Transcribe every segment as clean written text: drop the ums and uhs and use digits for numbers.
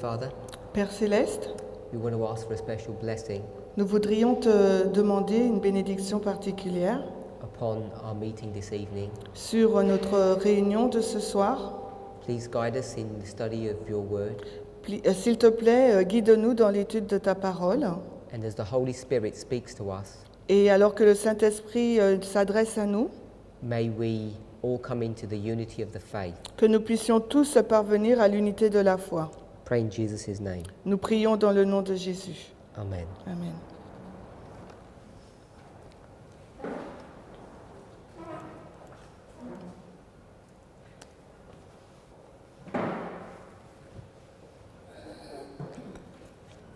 Father, Père Céleste, we want to ask for a special blessing nous voudrions te demander une bénédiction particulière upon our meeting this evening. sur notre réunion de ce soir. Please guide us in the study of your word, S'il te plaît, guide-nous dans l'étude de ta parole. and as the Holy Spirit speaks to us, Et alors que le Saint-Esprit s'adresse à nous, may we all come into the unity of the faith. que nous puissions tous parvenir à l'unité de la foi. Pray in Jesus' name. Nous prions dans le nom de Jésus. Amen. Amen.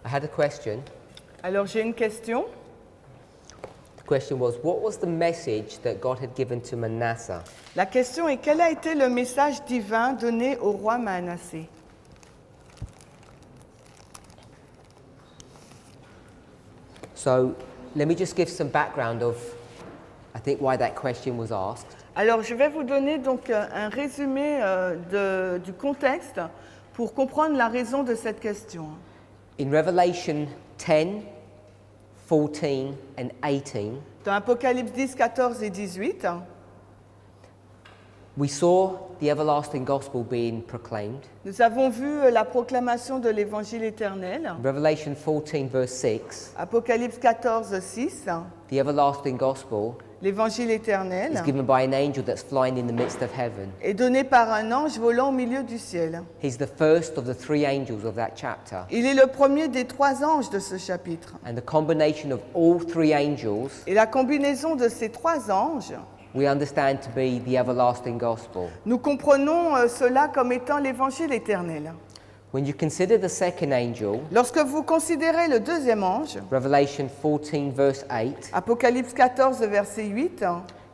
I had a question. Alors j'ai une question. The question was, what was the message that God had given to Manasseh? La question est quel a été le message divin donné au roi Manassé? So let me just give some background of, I think, why that question was asked. Alors je vais vous donner donc un résumé du contexte pour comprendre la raison de cette question. In Revelation 10, 14 and 18, Dans Apocalypse 10, 14 et 18, we saw the everlasting gospel being proclaimed. nous avons vu la proclamation de l'évangile éternel. Revelation 14 verse 6, Apocalypse 14, 6, the everlasting gospel l'évangile éternel is given by an angel that's flying in the midst of heaven. est donné par un ange volant au milieu du ciel. He's the first of the three angels of that chapter. Il est le premier des trois anges de ce chapitre. And the combination of all three angels, Et la combinaison de ces trois anges, we understand to be the everlasting gospel. nous comprenons cela comme étant l'évangile éternel. When you consider the second angel, Lorsque vous considérez le deuxième ange, Revelation 14 verse 8, Apocalypse 14, verset 8,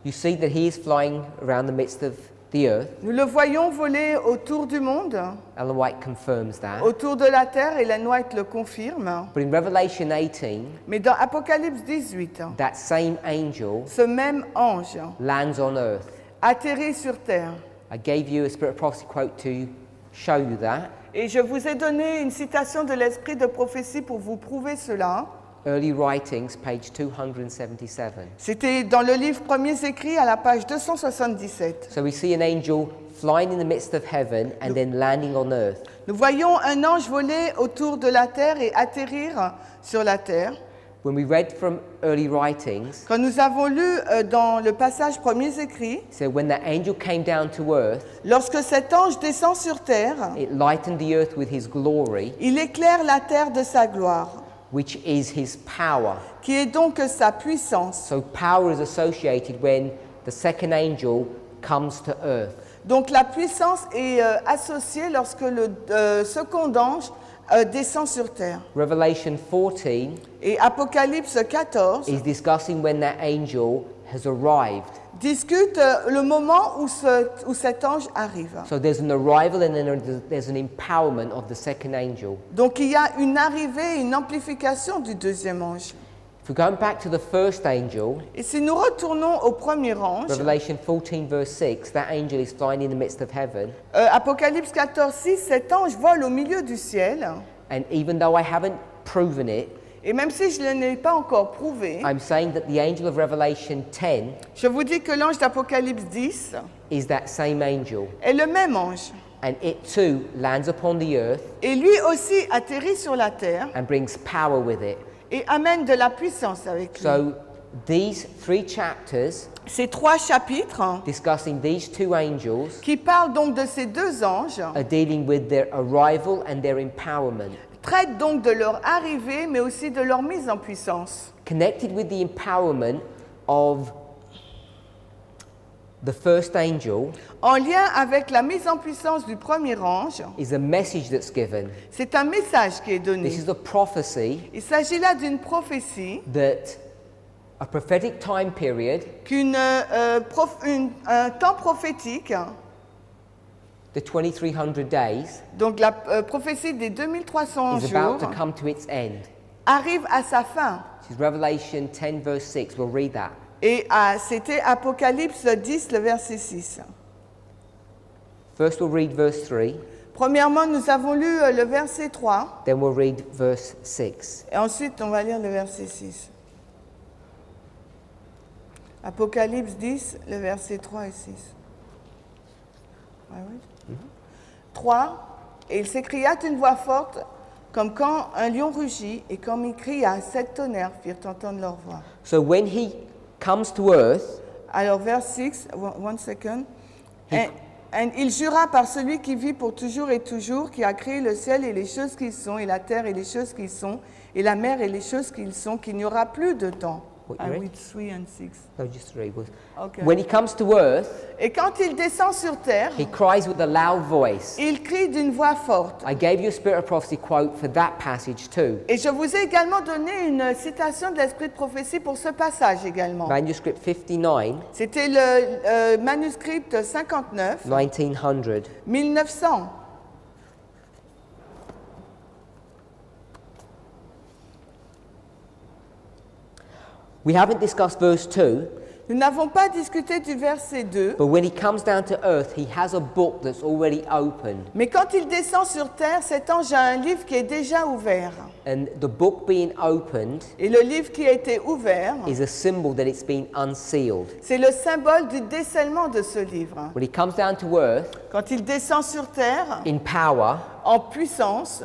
you see that he is flying around the midst of the earth. nous le voyons voler autour du monde, Ellen White confirms that. autour de la terre, et Ellen White le confirme. But in Revelation 18, Mais dans Apocalypse 18, that same angel ce même ange lands on earth. atterrit sur terre. I gave you a Spirit of Prophecy quote to show you that. Et je vous ai donné une citation de l'esprit de prophétie pour vous prouver cela. Early Writings, page 277. C'était dans le livre Premiers écrits à la page 277. So we see an angel flying in the midst of heaven and then landing on earth. Nous voyons un ange voler autour de la terre et atterrir sur la terre. When we read from early writings, Quand nous avons lu dans le passage Premiers écrits, so when that angel came down to earth, lorsque cet ange descend sur terre, it lightened the earth with his glory, il éclaire la terre de sa gloire, which is his power. qui est donc sa puissance. So power is associated when the second angel comes to earth. Donc la puissance est associée lorsque le second ange descend sur terre. Revelation 14 Et Apocalypse 14 is discussing when that angel has arrived. discute le moment où cet ange arrive. So there's an arrival and then there's an empowerment of the second angel. Donc il y a une arrivée, une amplification du deuxième ange. If we're going back to the first angel, Et si nous retournons au premier ange, Revelation 14 verse 6, that angel is flying in the midst of heaven. Apocalypse 14, 6, cet ange vole au milieu du ciel. And even though I haven't proven it, Et même si je ne l'ai pas encore prouvé, I'm saying that the angel of Revelation 10 je vous dis que l'ange d'Apocalypse 10 is that same angel. est le même ange. And it too lands upon the earth Et lui aussi atterrit sur la terre and brings power with it. et amène de la puissance avec lui. So these three chapters Ces trois chapitres discussing these two angels qui parlent donc de ces deux anges are dealing with their arrival and their empowerment. traitent donc de leur arrivée mais aussi de leur mise en puissance. Connected with the empowerment of the first angel En lien avec la mise en puissance du premier ange, is a message that's given. c'est un message qui est donné. This is a prophecy Il s'agit là d'une prophétie that a prophetic time period, un temps prophétique, the 2300 days, donc la prophétie des 2300 is about jours, to come to its end. arrive à sa fin. This is Revelation 10 verse 6. We'll read that. Et c'était Apocalypse 10, le verset 6. First we'll read verse 3. Premièrement, nous avons lu le verset 3 then we'll read verse 6. et ensuite on va lire le verset 6. Apocalypse 10, le verset 3 et 6. Ouais, oui. 3. Et il s'écria d'une voix forte, comme quand un lion rugit, et comme il cria, 7 tonnerres firent entendre leur voix. So when he comes to earth, Alors, verse 6, one second. And il jura par celui qui vit pour toujours et toujours, qui a créé le ciel et les choses qui sont, et la terre et les choses qui sont, et la mer et les choses qui sont, qu'il n'y aura plus de temps. What, I you read? read 3 and 6. no, just 3 was. Okay. When he comes to earth, Et quand il descend sur terre, he cries with a loud voice. il crie d'une voix forte. I gave you a Spirit of Prophecy quote for that passage too. Et je vous ai également donné une citation de l'Esprit de prophétie pour ce passage également. Manuscript 59, C'était le manuscrit 59, 1900. 1900. We haven't discussed verse 2, Nous n'avons pas discuté du verset 2, but when he comes down to earth, he has a book that's already opened. mais quand il descend sur terre, cet ange a un livre qui est déjà ouvert. And the book being opened Et le livre qui a été ouvert, is a symbol that it's been unsealed. c'est le symbole du décèlement de ce livre. When he comes down to earth Quand il descend sur terre, in power, en puissance,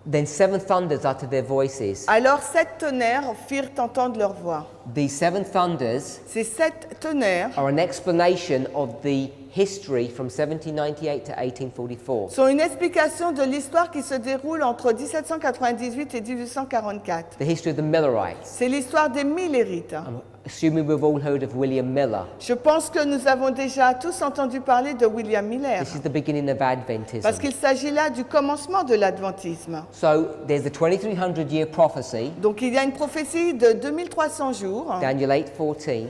then 7 thunders utter their voices. alors 7 tonnerres firent entendre leur voix. These 7 thunders Ces 7 tonnerres are an explanation of the history from 1798 to 1844. sont une explication de l'histoire qui se déroule entre 1798 et 1844. The history of the Millerites. C'est l'histoire des Millérites. I'm assuming we've all heard of William Miller. Je pense que nous avons déjà tous entendu parler de William Miller, This is the beginning of Adventism. parce qu'il s'agit là du commencement de l'adventisme. So there's the 2300-year prophecy, Donc il y a une prophétie de 2300 jours, Daniel 8:14,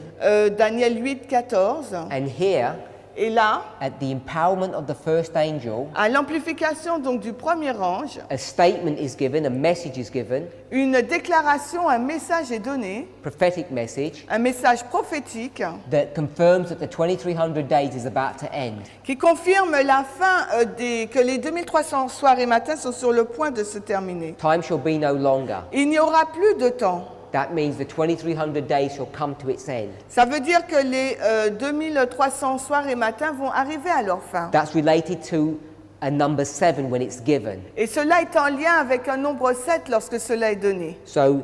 Daniel 8, 14, and here, et là, at the empowerment of the first angel, à l'amplification donc du premier ange, a statement is given, a message is given, une déclaration, un message est donné, prophetic message, un message prophétique that confirms that the 2300 days is about to end. qui confirme la fin que les 2300 soirs et matins sont sur le point de se terminer. Time shall be no longer. Il n'y aura plus de temps. That means the 2300 days shall come to its end. Ça veut dire que les 2300 soirs et matins vont arriver à leur fin. That's related to a number 7 when it's given. Et cela est en lien avec un nombre 7 lorsque cela est donné. So,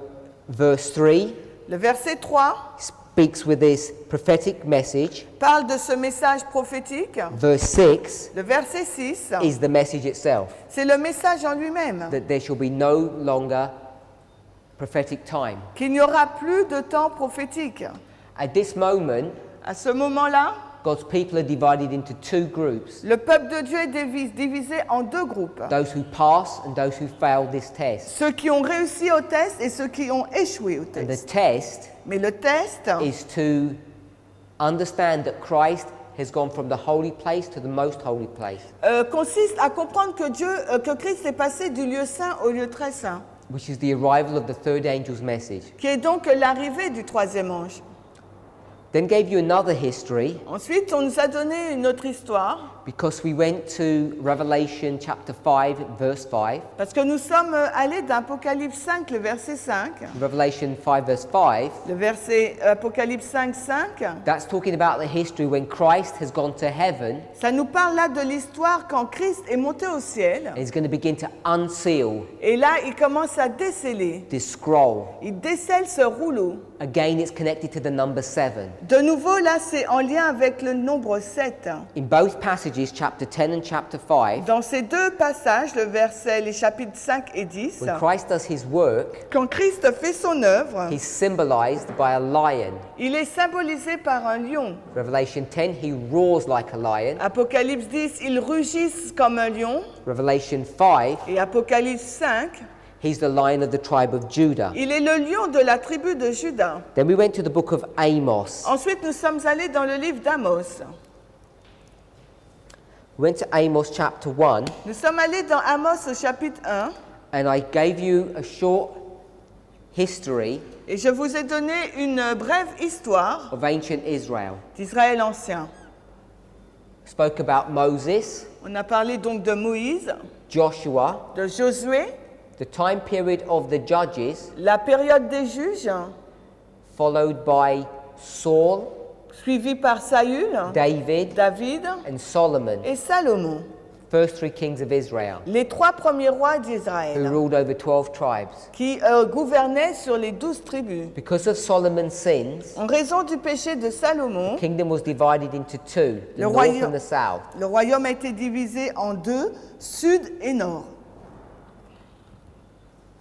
verse 3 Le verset 3 speaks with this prophetic message. parle de ce message prophétique. Verse 6 Le verset 6, is the message itself, c'est le message en lui-même, that there shall be no longer prophetic time. qu'il n'y aura plus de temps prophétique. At this moment, À ce moment-là, God's people are divided into 2 groups, le peuple de Dieu est divisé en 2 groupes. those who pass and those who fail this test. Ceux qui ont réussi au test et ceux qui ont échoué au And the test. test Mais le test is to understand that Christ has gone from the holy place to the most holy place, consiste à comprendre que Christ est passé du lieu saint au lieu très saint, which is the arrival of the third angel's message. qui est donc l'arrivée du troisième ange. Then gave you another history, Ensuite, on nous a donné une autre histoire, because we went to Revelation chapter 5, verse 5. parce que nous sommes allés d'Apocalypse 5, le verset 5, Revelation 5, verse 5. le verset Apocalypse 5, 5, That's talking about the history when Christ has gone to heaven ça nous parle là de l'histoire quand Christ est monté au ciel, and is going to begin to unseal et là, il commence à déceler, this scroll. il décèle ce rouleau. Again, it's connected to the number 7. De nouveau, là, c'est en lien avec le nombre 7. In both passages, chapter 10 and chapter 5, Dans ces 2 passages, les chapitres 5 et 10, when Christ does his work, quand Christ fait son œuvre, he's symbolized by a lion. il est symbolisé par un lion. Revelation 10, he roars like a lion. Apocalypse 10, il rugisse comme un lion. Revelation 5, Et Apocalypse 5, he's the lion of the tribe of Judah. il est le lion de la tribu de Juda. Then we went to the book of Amos. Ensuite, nous sommes allés dans le livre d'Amos. We went to Amos chapter 1, Nous sommes allés dans Amos au chapitre 1, and I gave you a short history et je vous ai donné une brève histoire of ancient Israel. d'Israël ancien. spoke about Moses, On a parlé donc de Moïse, Joshua, de Josué, the time period of the judges, la période des juges, followed by Saul, suivie par Saül, David, David and Solomon, et Salomon, first 3 kings of Israel, les 3 premiers rois who d'Israël, ruled over 12 tribes. qui gouvernaient sur les 12 tribus. Because of Solomon's sins, En raison du péché de Salomon, the kingdom was divided into two, the Le north royaume- and the south. le royaume a été divisé en 2, sud et nord.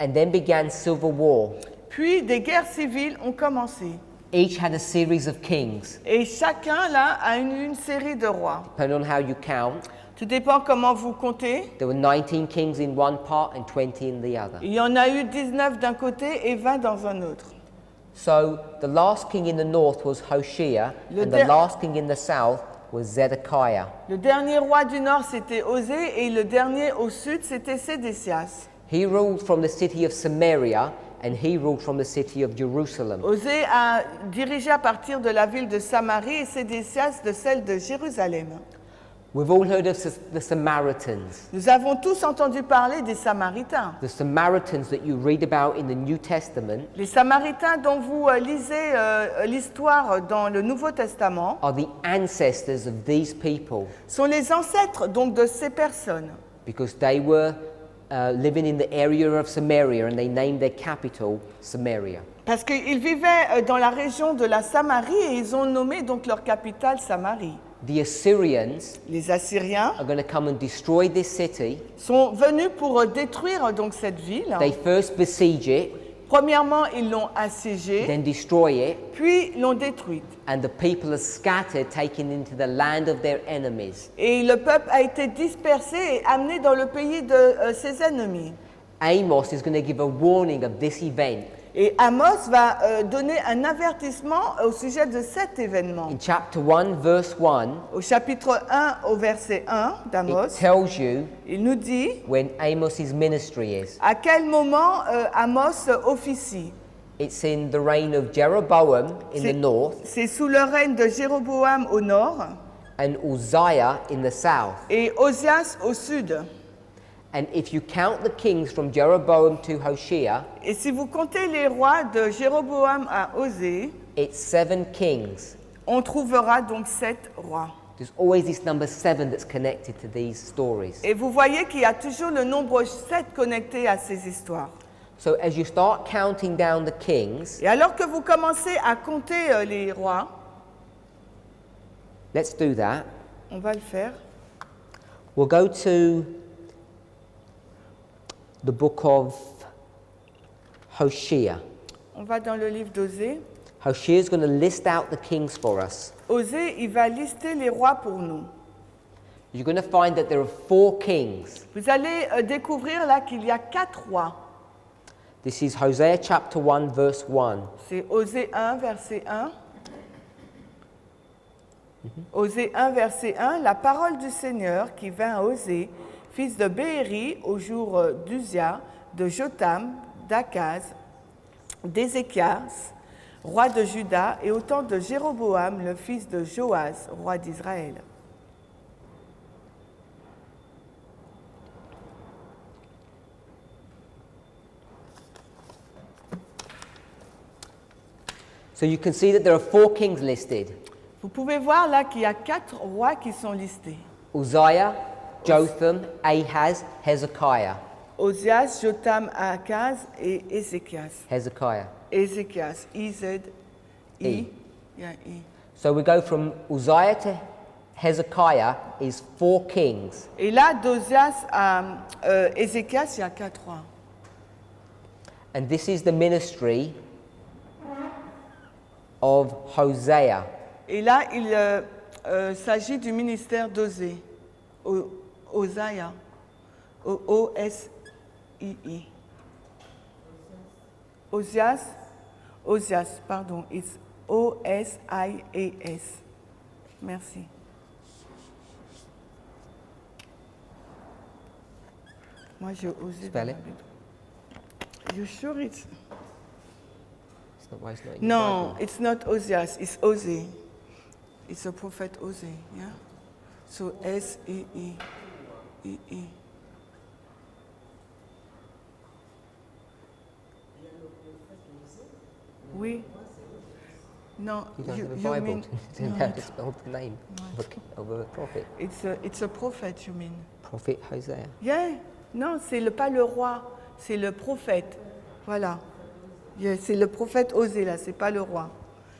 And then began civil war. Puis des guerres civiles ont commencé. Each had a series of kings, Et chacun, là, a une série de rois. depending on how you count. Tout dépend comment vous comptez. There were 19 kings in one part and 20 in the other. Il y en a eu 19 d'un côté et 20 dans un autre. So the last king in the north was Hoshea, Le and the der- last king in the south was Zedekiah. Le dernier roi du nord, c'était Osée, et le dernier au sud, c'était Sédécias. He ruled from the city of Samaria, and he ruled from the city of Jerusalem. Osée a dirigé à partir de la ville de Samarie et Sédécias de celle de Jérusalem. We've all heard of the Samaritans. Nous avons tous entendu parler des Samaritains. The Samaritans that you read about in the New Testament Les Samaritains dont vous lisez l'histoire dans le Nouveau Testament are the ancestors of these people sont les ancêtres donc de ces personnes. because they were living in the area of Samaria and they named their capital Samaria. Parce qu'ils vivaient dans la région de la Samarie et ils ont nommé donc leur capitale Samarie. The Assyrians Les Assyriens are going to come and destroy this city. sont venus pour détruire donc cette ville. They first besiege it, Premièrement, ils l'ont assiégée, then destroy it, puis l'ont détruite. and the people are scattered, taken into the land of their enemies. Et le peuple a été dispersé et amené dans le pays de ses ennemis. Amos is going to give a warning of this event. Et Amos va donner un avertissement au sujet de cet événement. In chapter 1, verse 1, Au chapitre 1, au verset 1 it d'Amos, tells you il nous dit when Amos's ministry is. à quel moment Amos officie. It's in the reign of Jeroboam in the north C'est sous le règne de Jéroboam au nord and Uzziah in the south. et Osias au sud. And if you count the kings from Jeroboam to Hoshea, Et si vous comptez les rois de Jéroboam à Osée, it's 7 kings. on trouvera donc 7 rois. There's always this number 7 that's connected to these stories. Et vous voyez qu'il y a toujours le nombre 7 connecté à ces histoires. So as you start counting down the kings, Et alors que vous commencez à compter les rois, let's do that. on va le faire. We'll go to the book of Hoshea. On va dans le livre d'Osée. Hoshea is going to list out the kings for us. Osée, il va lister les rois pour nous. You're going to find that there are 4 kings. Vous allez découvrir là qu'il y a 4 rois. This is Hosea chapter 1, verse 1. C'est Osée 1, verset 1. Osée 1, verset 1. La parole du Seigneur qui vint à Osée, fils de Béhéri, au jour d'Uzia, de Jotham, d'Akaz, d'Ézéchias, roi de Juda, et au temps de Jéroboam, le fils de Joas, roi d'Israël. So you can see that there are 4 kings listed. Vous pouvez voir là qu'il y a 4 rois qui sont listés. Uzziah, Jotham, Ahaz, Hezekiah. Osias, Jotham, Akaz et Ézéchias. Hezekiah. Ézéchias, I-Z-I. E. Yeah, I. So we go from Uzziah to Hezekiah is 4 kings. Et là, d'Osias à Ézéchias, il y a 4 rois. And this is the ministry of Hosea. Et là, il s'agit du ministère d'Osée, Osaïa, O-S-I-I. Osias, pardon, it's O-S-I-A-S. Merci. Moi, j'ai osé. Spell it. You sure it's... It's not why it's not in your No, Bible. it's not Osias, it's Osée. It's a prophet Osée, yeah? So S-E-E. E-E. Oui. No, You don't have a you Bible mean to know how to spell the name of a prophet. it's a prophet, you mean? Prophet Hosea. Yeah. Non, c'est pas le roi, c'est le prophète. Voilà. Yeah, c'est le prophète Osée là, c'est pas le roi.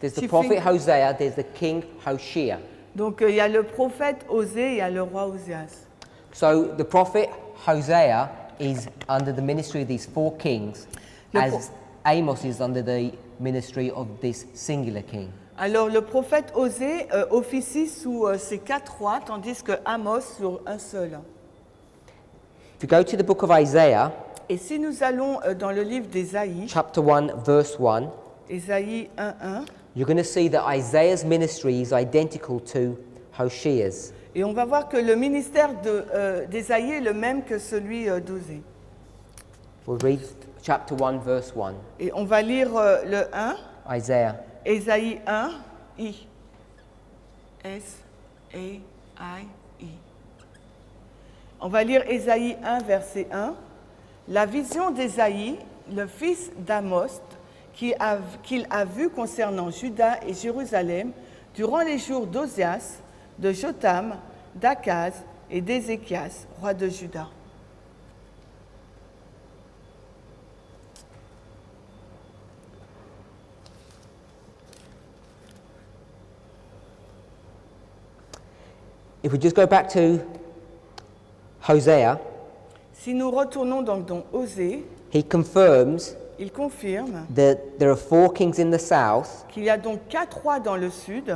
There's the She prophet think- Hosea, there's the king Hoshea. Donc il y a le prophète Osée, il y a le roi Oséas. So the prophet Hosea is under the ministry of these four kings, Le as Amos is under the ministry of this singular king. Alors le prophète Osée officie sous ces 4 rois, tandis que Amos sur un seul. If you go to the book of Isaiah, Et si nous allons dans le livre d'Ésaïe, chapter 1, verse 1, Ésaïe 1.1, you're going to see that Isaiah's ministry is identical to Hoshea's. et on va voir que le ministère d'Ésaïe est le même que celui d'Osée. We'll read chapter 1, verse 1. Et on va lire le 1, Isaiah. Ésaïe 1, I. S-A-I-I. On va lire Ésaïe 1, verset 1. La vision d'Ésaïe, le fils d'Amos, qu'il a vu concernant Juda et Jérusalem durant les jours d'Osias, de Jotham, d'Akaz et d'Ézéchias, roi de Juda. If we just go back to Hosea, Si nous retournons donc dans Osée, he confirms il confirme that there are four kings in the south, qu'il y a donc 4 rois dans le sud,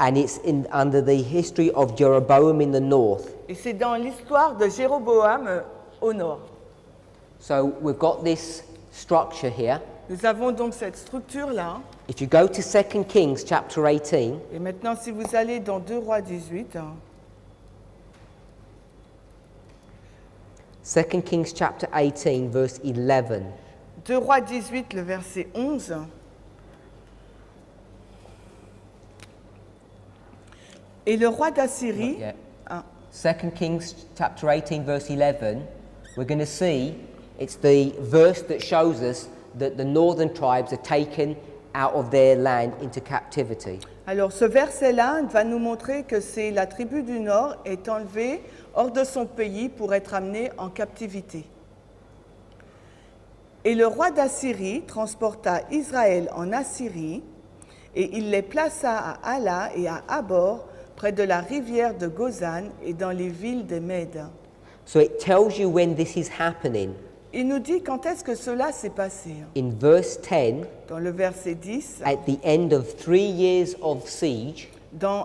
and it's under the history of Jeroboam in the north. et c'est dans l'histoire de Jéroboam au nord. So we've got this structure here. Nous avons donc cette structure-là. If you go to 2 Kings chapter 18, Et maintenant, si vous allez dans 2 Rois 18, 2 Kings chapter 18, verse 11. 2 Rois 18, le verset 11, et le roi d'Assyrie, Yeah. ah, 2 Kings chapter 18, verse 11, we're going to see it's the verse that shows us that the northern tribes are taken out of their land into captivity. alors ce verset-là va nous montrer que c'est la tribu du nord est enlevée hors de son pays pour être amenée en captivité. Et le roi d'Assyrie transporta Israël en Assyrie, et il les plaça à Hala et à Habor, près de la rivière de Gozan et dans les villes des Mèdes. So it tells you when this is happening. Il nous dit quand est-ce que cela s'est passé. In verse 10, Dans le verset 10, at the end of 3 years of siege,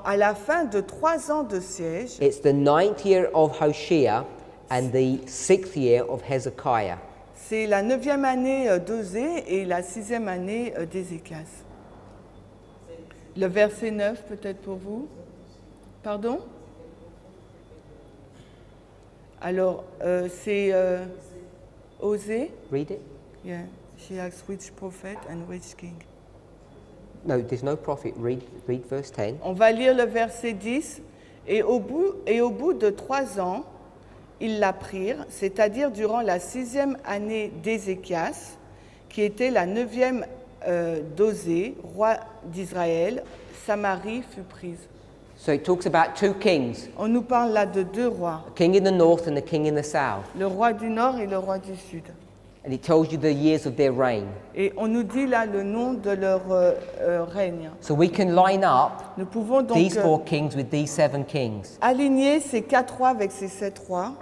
à la fin de 3 ans de siège, it's the 9th year of Hoshea and the 6th year of Hezekiah. c'est la 9e année d'Osée et la 6e année d'Ézéchias. Le verset 9 peut-être pour vous. Pardon? Alors, c'est Osée. Read it. Yeah. She asks which prophet and which king. No, there's no prophet. Read verse 10. On va lire le verset 10. Et au bout de 3 ans, ils la prirent, c'est-à-dire durant la 6e année d'Ézéchias, qui était la 9e d'Osée, roi d'Israël, Samarie fut prise. So it talks about 2 kings, On nous parle là de 2 rois, a king in the north and a king in the south. le roi du nord et le roi du sud. And it tells you the years of their reign. Et on nous dit là le nom de leur règne. So we can line up Nous pouvons donc these 4 kings with these 7 kings. aligner ces 4 rois avec ces 7 rois.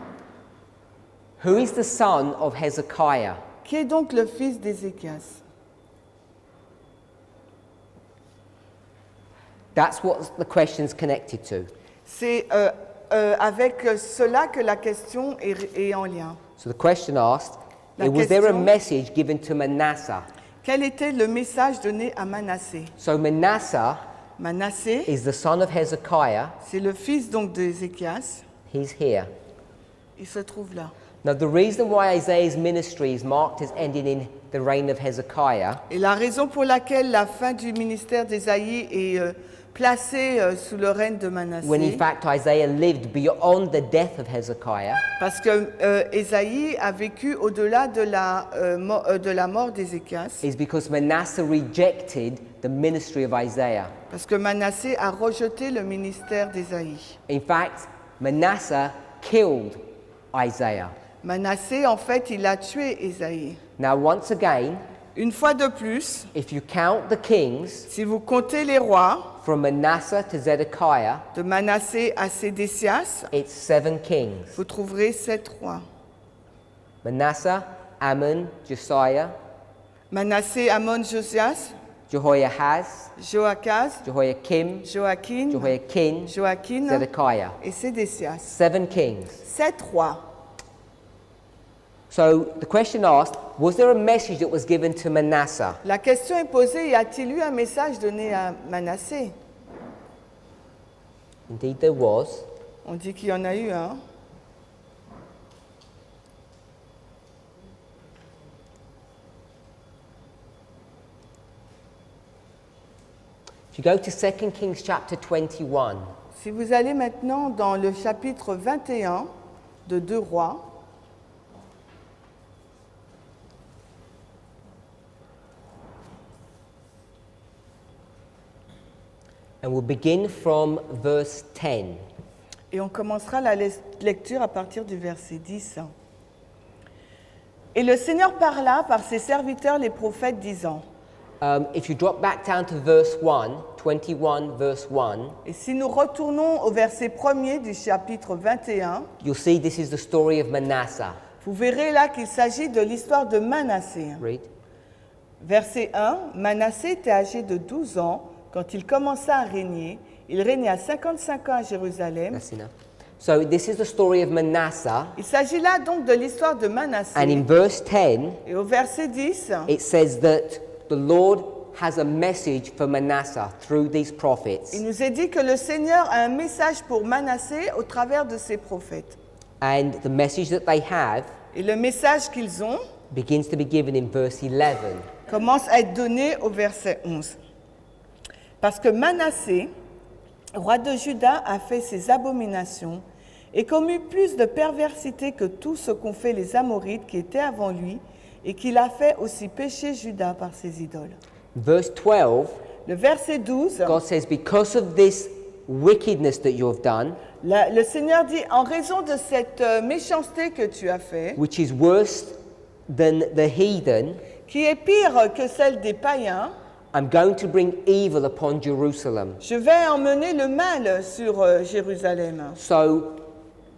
Who is the son of Hezekiah? Qui est donc le fils d'Ézéchias? That's what the question's connected to. C'est avec cela que la question est en lien. So the question asked, La was there a question- message given to Manasseh? Quel était le message donné à Manassé? So Manasseh Manassé, is the son of Hezekiah. c'est le fils donc d'Ézéchias. He's here. Il se trouve là. Now, the reason why Isaiah's ministry is marked as ending in the reign of Hezekiah Et la raison pour laquelle la fin du ministère d'Ésaïe est placée sous le règne de when in Manassé, fact Isaiah lived beyond the death of Hezekiah, parce que Ésaïe a vécu au-delà de la mort d'Ézéchias, is because Manasseh rejected the ministry of Isaiah. parce que Manassé a rejeté le ministère d'Ésaïe. In fact, Manasseh killed Isaiah. Manassé, en fait, il a tué Ésaïe. Now, once again, Une fois de plus, if you count the kings si vous comptez les rois, from Manasseh to Zedekiah, de Manassé à Sédécias, it's 7 kings. vous trouverez 7 rois. Manasseh, Ammon, Josiah, Manassé, Amon, Josias, Jehoiahaz, Joachaz, Jehoiakim, Joachim, Jehoiakim, Joachim Zedekiah. et Sédécias. 7 kings. 7 rois. So the question asked, was there a message that was given to Manasseh? La question est posée, y a-t-il eu un message donné à Manassé? Indeed there was. On dit qu'il y en a eu un. If you go to 2 Kings chapter 21, Si vous allez maintenant dans le chapitre 21 de 2 rois, and we'll begin from verse 10. et on commencera la lecture à partir du verset 10. Et le Seigneur parla par ses serviteurs les prophètes disant, If you drop back down to verse 1, 21 verse 1, et si nous retournons au verset 1er du chapitre 21, you'll see this is the story of Manasseh. vous verrez là qu'il s'agit de l'histoire de Manassé. Read. Verset 1, Manassé était âgé de 12 ans quand il commença à régner. Il régna 55 ans à Jérusalem. That's enough. So this is the story of Manasseh, Il s'agit là donc de l'histoire de Manassé. and in verse 10, Et au verset 10, it says that the Lord has a message for Manasseh through these prophets. il nous est dit que le Seigneur a un message pour Manassé au travers de ses prophètes. And the message that they have Et le message qu'ils ont begins to be given in verse 11. commence à être donné au verset 11. Parce que Manassé, roi de Juda, a fait ses abominations et commis plus de perversité que tout ce qu'ont fait les Amorites qui étaient avant lui, et qu'il a fait aussi pécher Juda par ses idoles. Verse 12, Le verset 12, God says, because of this wickedness that you have done, le Seigneur dit, en raison de cette méchanceté que tu as fait, which is worse than the heathen, qui est pire que celle des païens, I'm going to bring evil upon Jerusalem. je vais emmener le mal sur Jérusalem. So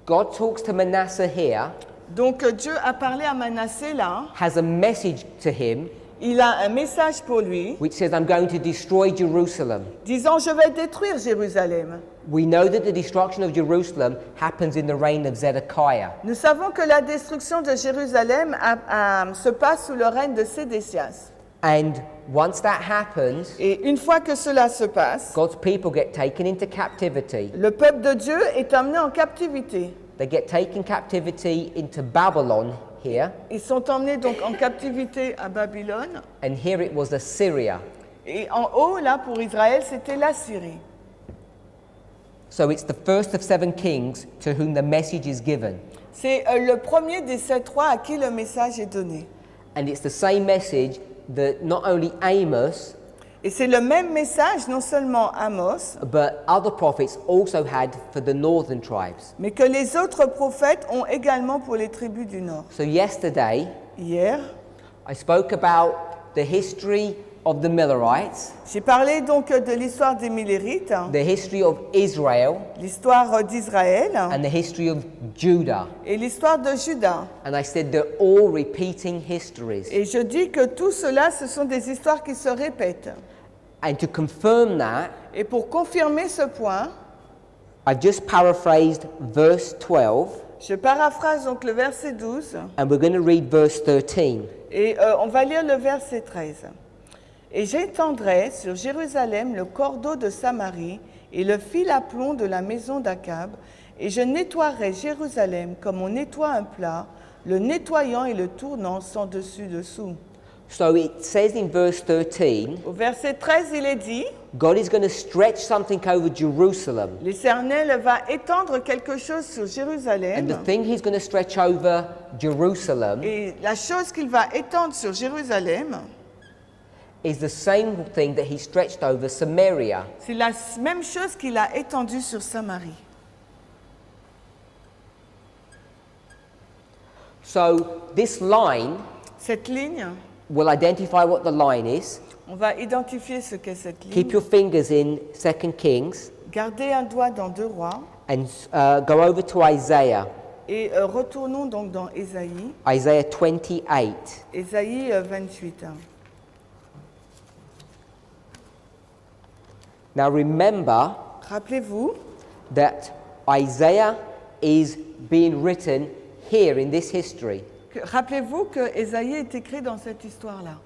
God talks to Manasseh here, Donc Dieu a parlé à Manassé là, has a message to him, il a un message pour lui, which says, I'm going to destroy Jerusalem. disant je vais détruire Jérusalem. We know that the destruction of Jerusalem happens in the reign of Zedekiah. Nous savons que la destruction de Jérusalem se passe sous le règne de Sédécias. And once that happens, Et une fois que cela se passe, God's people get taken into captivity. le peuple de Dieu est emmené en captivité. They get taken captivity into Babylon here, Ils sont emmenés donc en captivité à Babylone. and here it was Assyria. Et en haut, là, pour Israël, c'était la Syrie. So it's the first of 7 kings to whom the message is given. C'est le premier des 7 rois à qui le message est donné. And it's the same message that not only Amos, Et c'est le même message, non seulement Amos, but other prophets also had for the northern tribes. mais que les autres prophètes ont également pour les tribus du Nord. So yesterday, Hier, I spoke about the history of the Millerites, j'ai parlé donc de l'histoire des Millérites, the history of Israel, l'histoire d'Israël and the history of Judah. et l'histoire de Juda. And I said they're all repeating histories. Et je dis que tout cela, ce sont des histoires qui se répètent. And to confirm that, Et pour confirmer ce point, I've just paraphrased verse 12, je paraphrase donc le verset 12 and we're going to read verse 13. et on va lire le verset 13. Et j'étendrai sur Jérusalem le cordeau de Samarie et le fil à plomb de la maison d'Akab, et je nettoierai Jérusalem comme on nettoie un plat, le nettoyant et le tournant sans dessus-dessous. So it says in verse 13, Au verset 13, il est dit, God is going to stretch something over Jerusalem. l'Éternel va étendre quelque chose sur And the Jérusalem. thing he's going to stretch over Jerusalem Et la chose qu'il va étendre sur Jérusalem, is the same thing that he stretched over Samaria. c'est la même chose qu'il a étendue sur Samarie. So this line Cette ligne, will identify what the line is. on va identifier ce qu'est cette Keep ligne. your fingers in 2 Kings Gardez un doigt dans 2 Rois and go over to Isaiah, et retournons donc dans Ésaïe, Isaiah 28. Ésaïe 28. Now remember Rappelez-vous, that Isaiah is being written here in this history. rappelez-vous que Ésaïe est écrit dans cette histoire-là.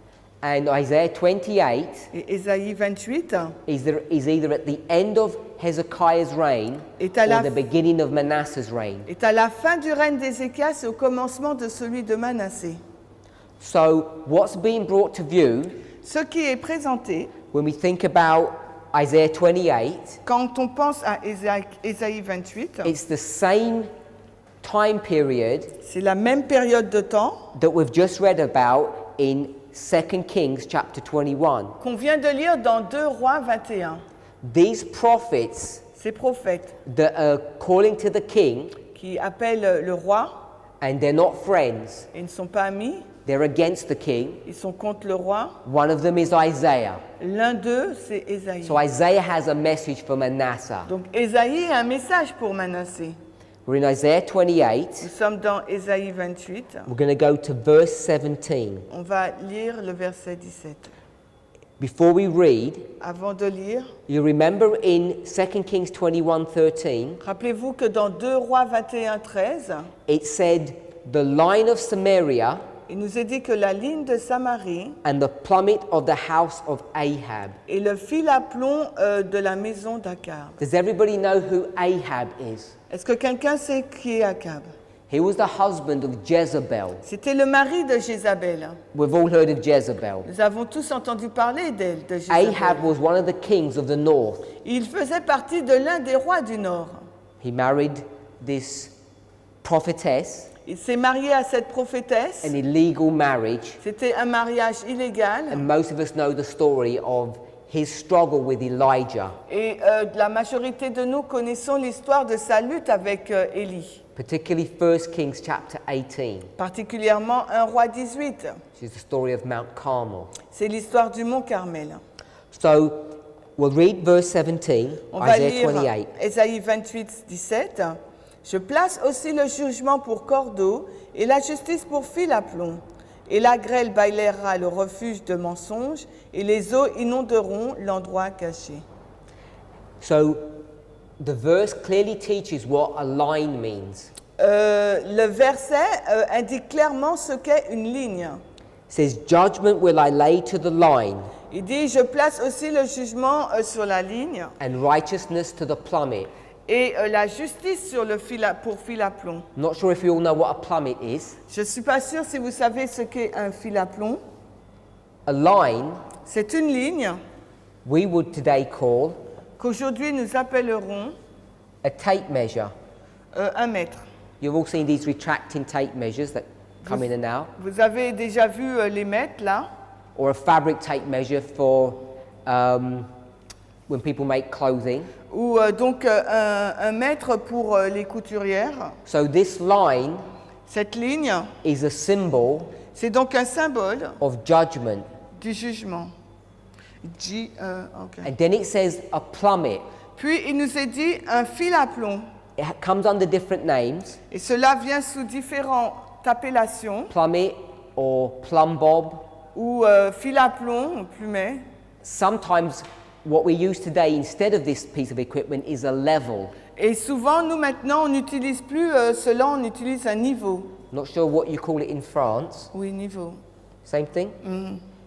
And Isaiah 28 Et Ésaïe 28 is either at the end of Hezekiah's reign est à, la, or the beginning of Manasseh's reign. est à la fin du règne d'Ézéchias et au commencement de celui de Manassé. So what's being brought to view Ce qui est présenté, when we think about Isaiah 28, quand on pense à Ésaïe 28, it's the same time period c'est la même période de temps that we've just read about in 2 Kings chapter 21. qu'on vient de lire dans 2 Rois 21. These prophets Ces prophètes that are calling to the king, qui appellent le roi, and they're not friends, ils ne sont pas amis, they're against the king. ils sont contre le roi. One of them is Isaiah. L'un d'eux, c'est Ésaïe. So Isaiah has a message for Manasseh. Donc Ésaïe a un message pour Manassé. We're in Isaiah 28. Nous sommes dans Ésaïe 28. We're going to go to verse 17. On va lire le verset 17. Before we read, Avant de lire, you remember in 2 Kings 21:13, rappelez-vous que dans 2 Rois 21, 13, it said, the line of Samaria il nous est dit que la ligne de Samarie and the plummet of the house of Ahab. est le fil à plomb de la maison d'Akab. Does everybody know who Ahab is? Est-ce que quelqu'un sait qui est Akab? He was the husband of Jezebel. C'était le mari de Jézabel. We've all heard of Jezebel. Nous avons tous entendu parler d'elle, de Jézabel. Ahab was one of the kings of the north. Il faisait partie de l'un des rois du Nord. He married this prophetess, Il s'est marié à cette prophétesse. an illegal marriage, C'était un mariage illégal. and most of us know the story of his struggle with Elijah, Et la majorité de nous connaissons l'histoire de sa lutte avec Élie. particularly 1 Kings chapter 18, Particulièrement 1 Roi 18. which is the story of Mount Carmel. C'est l'histoire du mont Carmel. So we'll read verse 17, On va Isaiah lire 28. Ésaïe 28, 17. Je place aussi le jugement pour cordeau et la justice pour fil à plomb. Et la grêle bâillera le refuge de mensonges et les eaux inonderont l'endroit caché. So the verse clearly teaches what a line means. Le verset indique clairement ce qu'est une ligne. It says, judgment will I lay to the line, Il dit, je place aussi le jugement sur la ligne and righteousness to the plummet. et la justice sur le pour fil à plomb. Not sure if you all know what a plummet is. Je ne suis pas sûre si vous savez ce qu'est un fil à plomb. A line C'est une ligne we would today call qu'aujourd'hui nous appellerons a tape measure. 1 mètre. You've all seen these retracting tape measures that come in and out, Vous avez déjà vu les mètres là, or a fabric tape measure for when people make clothing. ou donc un mètre pour les couturières. So this line Cette ligne, is a symbol c'est donc un symbole of judgment. du jugement. Ok. And then it says a plummet. Puis il nous est dit un fil à plomb. It comes under different names, Et cela vient sous différentes appellations, plummet or plumb bob. ou fil à plomb, plumet. Sometimes what we use today instead of this piece of equipment is a level. Et souvent, nous maintenant, on n'utilise plus cela, on utilise un niveau. Not sure what you call it in France. Oui, niveau. Same thing?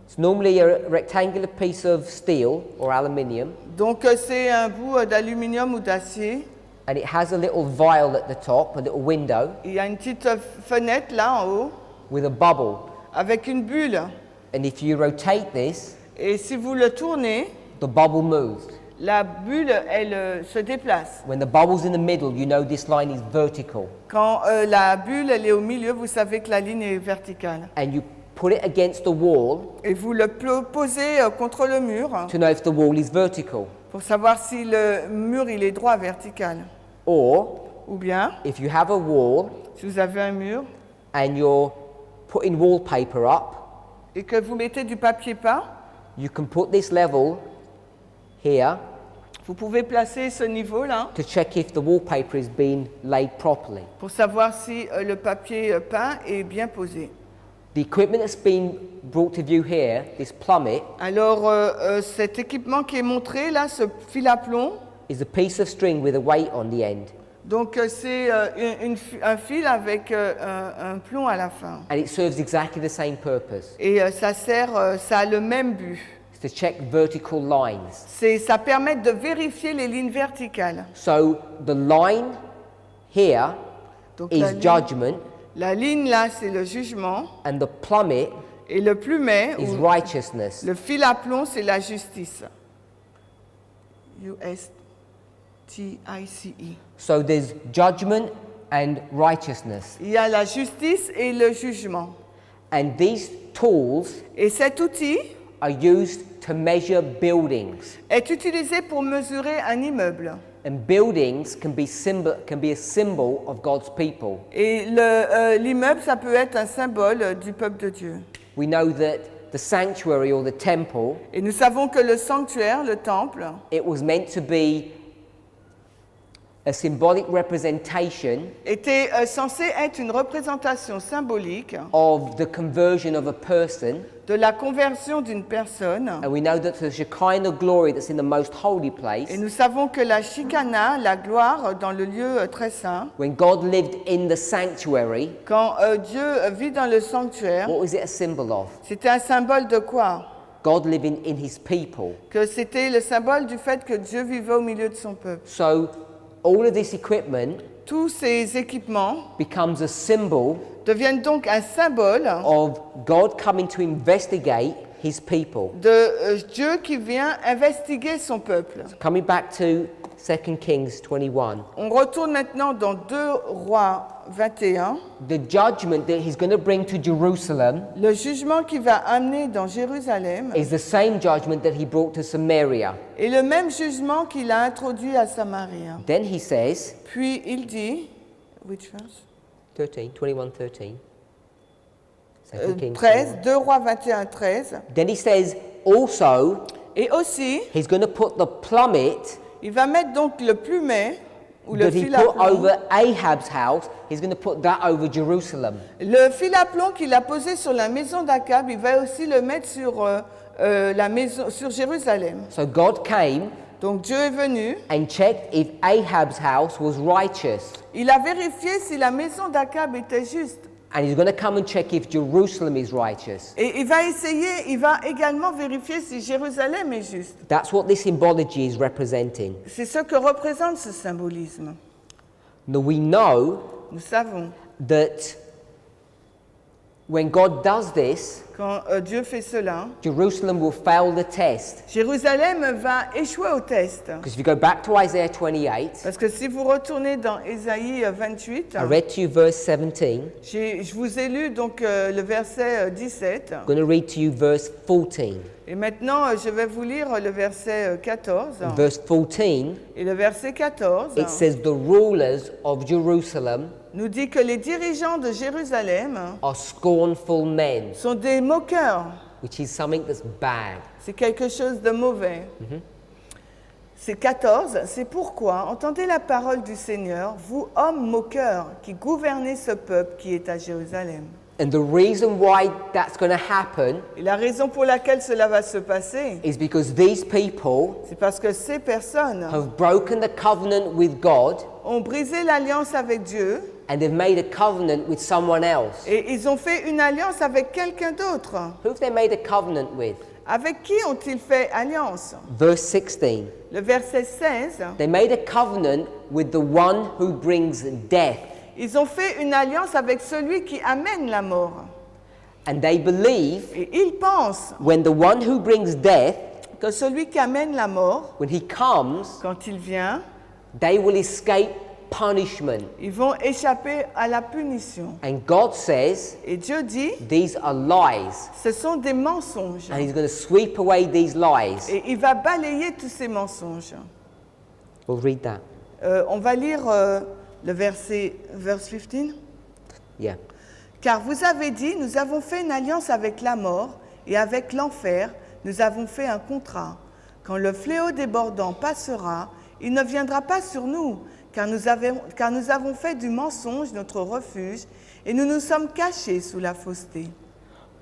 It's normally a rectangular piece of steel or aluminium, Donc c'est un bout d'aluminium ou d'acier. and it has a little vial at the top, a little window Il y a une petite fenêtre là en haut with a bubble. avec une bulle. And if you rotate this, Et si vous le tournez, the bubble moves. la bulle, elle se déplace. When the bubble's in the middle, you know this line is vertical. Quand la bulle, elle est au milieu, vous savez que la ligne est verticale. And you put it against the wall Et vous le posez contre le mur to know if the wall is vertical. pour savoir si le mur, il est droit, vertical. Or, Ou bien, if you have a wall si vous avez un mur and you're putting wallpaper up, et que vous mettez du papier peint, you can put this level here vous pouvez placer ce niveau-là to check if the wallpaper is being laid properly. pour savoir si le papier peint est bien posé. The equipment that's been brought to view here, this plummet, Alors, cet équipement qui est montré là, ce fil à plomb, is a piece of string with a weight on the end. donc c'est un fil avec un plomb à la fin. And it serves exactly the same purpose. Et ça a le même but. It's to check vertical lines. Ça permet de vérifier les lignes verticales. So the line here Donc is judgment, la ligne là, c'est le jugement. and the plummet Et le plumet, is ou righteousness. le fil à plomb, c'est la justice. U-S-T-I-C-E. So there's judgment and righteousness. Il y a la justice et le jugement. And these tools Et cet outil are used to measure buildings. est utilisé pour mesurer un immeuble. And buildings can be a symbol of God's people. Et l'immeuble, ça peut être un symbole du peuple de Dieu. We know that the sanctuary or the temple, Et nous savons que le sanctuaire, le temple, it was meant to be a symbolic representation était censé être une représentation symbolique of the conversion of a person. de la conversion d'une personne. And we know that the Shekinah glory that's in the most holy place, Et nous savons que la Shekinah, la gloire dans le lieu très saint, when God lived in the sanctuary, quand Dieu vit dans le sanctuaire, what was it a symbol of? c'était un symbole de quoi? God living in his people. Que c'était le symbole du fait que Dieu vivait au milieu de son peuple. So all of this equipment Tous ces équipements becomes a symbol deviennent donc un symbole of God coming to investigate his people. de Dieu qui vient investiguer son peuple. Coming back to 2 Kings 21, On retourne maintenant dans 2 Rois 21. the judgment that he's going to bring to Jerusalem Le jugement qu'il va amener dans Jérusalem is the same judgment that he brought to Samaria. est le même jugement qu'il a introduit à Samarie. Then he says, Puis il dit, which verse? 13, 2 Kings 13, 2 Rois 21, 13. Then he says also Et aussi, he's going to put the plummet il va mettre donc le plumet ou le that he fil à put plomb. over Ahab's house, he's going to put that over Jerusalem. Le fil à plomb qu'il a posé sur la maison d'Akab, il va aussi le mettre sur la maison, sur Jérusalem. So God came Donc Dieu est venu, and checked if Ahab's house was righteous. il a vérifié si la maison d'Akab était juste. And he's going to come and check if Jerusalem is righteous. Et il va également vérifier si Jérusalem est juste. That's what this symbology is representing. C'est ce que représente ce symbolisme. Now we know Nous savons, that when God does this, quand Dieu fait cela, Jerusalem will fail the test. Jérusalem va échouer au test. Because if you go back to Isaiah 28, Parce que si vous retournez dans Ésaïe 28, I read to you verse 17. je vous ai lu donc le verset 17. I'm going to read to you verse 14. Et maintenant, je vais vous lire le verset 14. Verse 14, Et le verset 14 it says, the rulers of Jerusalem nous dit que les dirigeants de Jérusalem are scornful men, sont des moqueurs. which is something that's bad. C'est quelque chose de mauvais. C'est 14. C'est pourquoi, entendez la parole du Seigneur, vous, hommes moqueurs, qui gouvernez ce peuple qui est à Jérusalem. And the reason why that's going to happen Et la raison pour laquelle cela va se passer, is because these people c'est parce que ces personnes have broken the covenant with God ont brisé l'alliance avec Dieu and they've made a covenant with someone else. Et ils ont fait une alliance avec quelqu'un d'autre. Who have they made a covenant with? Avec qui ont-ils fait alliance? Verse 16. Le verset 16, They made a covenant with the one who brings death. ils ont fait une alliance avec celui qui amène la mort. And they believe Et ils pensent when the one who brings death, que celui qui amène la mort, when he comes, quand il vient, they will escape punishment. ils vont échapper à la punition. And God says Et Dieu dit, these are lies. ce sont des mensonges. And he's going to sweep away these lies. Et il va balayer tous ces mensonges. We'll read that. On va lire le verset 15. Yeah. Car vous avez dit, nous avons fait une alliance avec la mort et avec l'enfer, nous avons fait un contrat. Quand le fléau débordant passera, il ne viendra pas sur nous, car nous avons fait du mensonge notre refuge et nous nous sommes cachés sous la fausseté.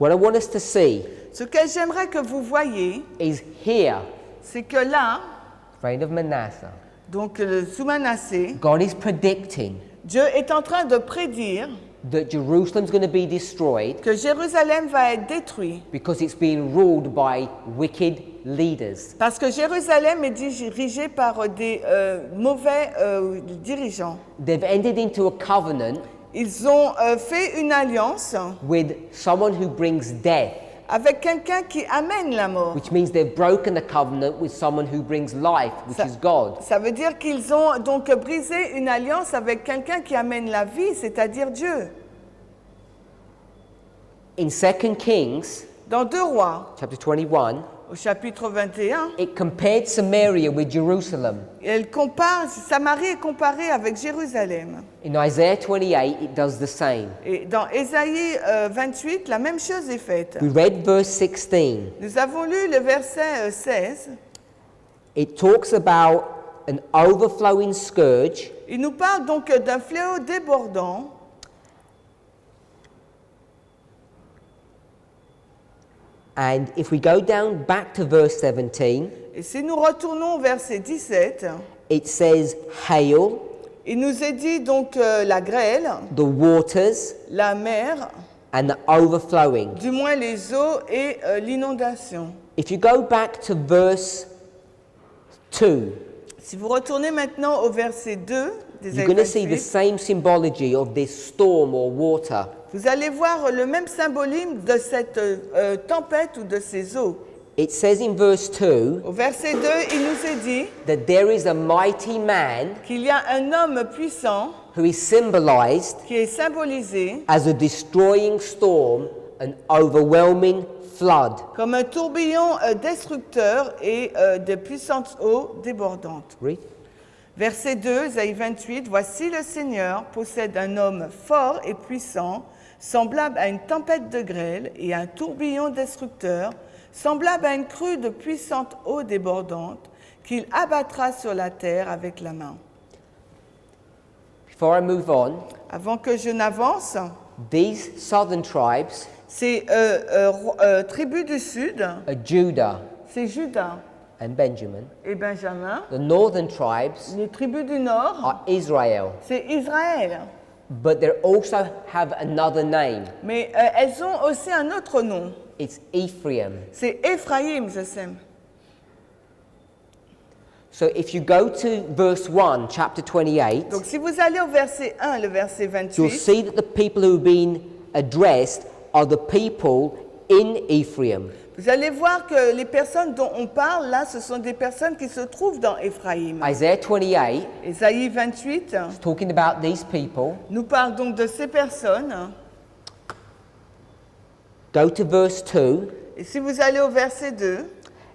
What I want us to see Ce que j'aimerais que vous voyiez, is here, c'est que là, reign of Manasseh, donc sous Manassé, God is predicting Dieu est en train de prédire that Jerusalem's going to be destroyed que Jérusalem va être détruit. because it's being ruled by wicked leaders. Parce que Jérusalem est dirigée par des mauvais dirigeants. They've entered into a covenant Ils ont fait une alliance with someone who brings death, avec quelqu'un qui amène la mort. which means they've broken the covenant with someone who brings life, which is God. Ça veut dire qu'ils ont donc brisé une alliance avec quelqu'un qui amène la vie, c'est-à-dire Dieu. In 2 Kings, Dans 2 Rois, chapter 21, au chapitre 21, it compared Samaria with Jerusalem. Samarie est comparée avec Jérusalem. In Isaiah 28, it does the same. Et dans Ésaïe 28, la même chose est faite. We read verse 16. Nous avons lu le verset 16. It talks about an overflowing scourge Il nous parle donc d'un fléau débordant. And if we go down back to verse 17, Et si nous retournons au verset 17, it says hail, il nous est dit donc la grêle, the waters, la mer, and the overflowing. du moins les eaux et l'inondation. If you go back to verse 2, Si vous retournez maintenant au verset 2 you're d'Ésaïe going to see the 28, same symbology of this storm or water. vous allez voir le même symbolisme de cette tempête ou de ces eaux. It says in verse 2 Au verset 2, il nous est dit that there is a mighty man qu'il y a un homme puissant who is symbolized qui est symbolisé as a destroying storm, an overwhelming flood. comme un tourbillon destructeur et de puissantes eaux débordantes. Read. Verset 2, Ésaïe 28, « Voici le Seigneur possède un homme fort et puissant, semblable à une tempête de grêle et à un tourbillon destructeur, semblable à une crue de puissantes eaux débordantes, qu'il abattra sur la terre avec la main. » Before I move on, Avant que je n'avance, these southern tribes ces tribus du sud, are Judah c'est Juda and Benjamin. et Benjamin. The northern tribes Les tribus du nord, are Israel, c'est Israël. but they also have another name. Mais elles ont aussi un autre nom. It's Ephraim. C'est Éphraïm, je sais. So if you go to verse 1, chapter 28, Donc si vous allez au verset 1, le verset you'll 28, see that the people who have been addressed are the people in Ephraim. vous allez voir que les personnes dont on parle là, ce sont des personnes qui se trouvent dans Éphraïm. Isaiah 28 Ésaïe 28 is talking about these people. nous parle donc de ces personnes. Go to verse 2. Et si vous allez au verset 2,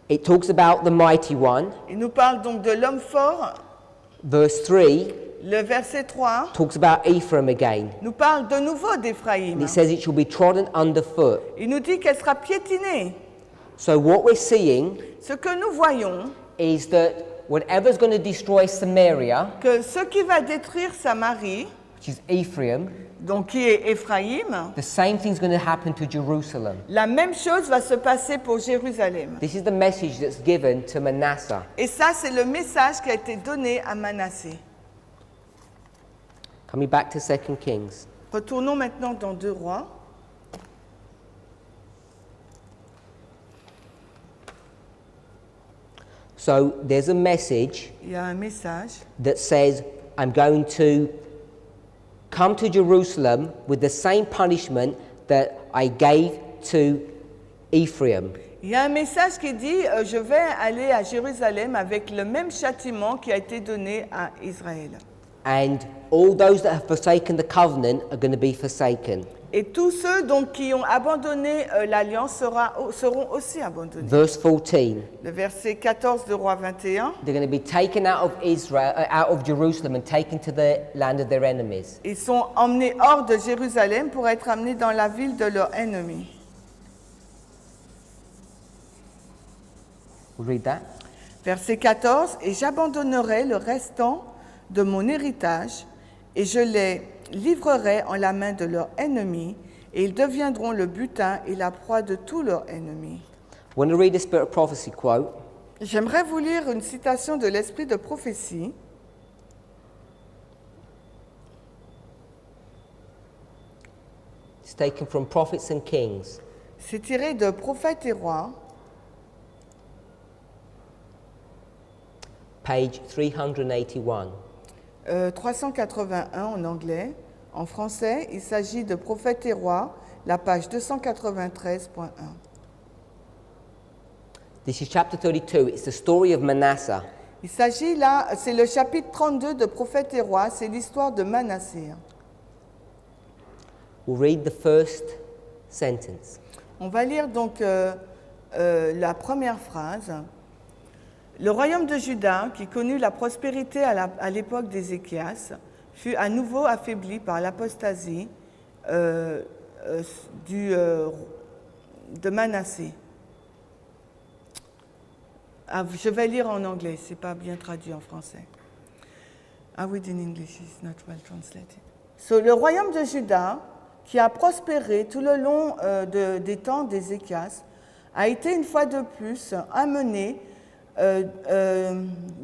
It talks about the mighty one. il nous parle donc de l'homme fort. Verse 3 Le verset 3 talks about Ephraim again. nous parle de nouveau d'Éphraïm. And it says it shall be trodden underfoot. Il nous dit qu'elle sera piétinée. So what we're seeing Ce que nous voyons, is that whatever's going to destroy Samaria, que ce qui va détruire Samarie, which is Ephraim, donc qui est Éphraïm, the same thing's going to happen to Jerusalem. la même chose va se passer pour Jérusalem. This is the message that's given to Manasseh. Et ça, c'est le message qui a été donné à Manassé. Coming back to 2 Kings. Retournons maintenant dans 2 Rois. So there's a message Il y a un message that says, I'm going to come to Jerusalem with the same punishment that I gave to Ephraim. Il y a un message qui dit je vais aller à Jérusalem avec le même châtiment qui a été donné à Israël. And all those that have forsaken the covenant are going to be forsaken. Et tous ceux donc qui ont abandonné l'alliance seront aussi abandonnés. Verse 14. Le verset 14 de Roi 21. They're going to be taken out of Israel, out of Jerusalem, and taken to the land of their enemies. Ils sont emmenés hors de Jérusalem pour être amenés dans la ville de leur ennemi. We'll read that. Verset 14. Et j'abandonnerai le restant de mon héritage et je les livrerai en la main de leurs ennemis et ils deviendront le butin et la proie de tous leurs ennemis. I want to read a Spirit of Prophecy quote. J'aimerais vous lire une citation de l'Esprit de prophétie. It's taken from Prophets and Kings. C'est tiré de Prophètes et Rois, Page 381. 381 en anglais. En français, il s'agit de Prophètes et Rois, la page 293.1. This is chapter 32. It's the story of Manasseh. Il s'agit là, c'est le chapitre 32 de Prophètes et Rois, c'est l'histoire de Manassé. We'll read the first sentence. On va lire donc la première phrase. Le royaume de Juda, qui connut la prospérité à l'époque d'Ézéchias, fut à nouveau affaibli par l'apostasie de Manassé. Je vais lire en anglais, c'est pas bien traduit en français. I read in English, it's not well translated. So, le royaume de Juda, qui a prospéré tout le long des temps d'Ézéchias, a été une fois de plus amené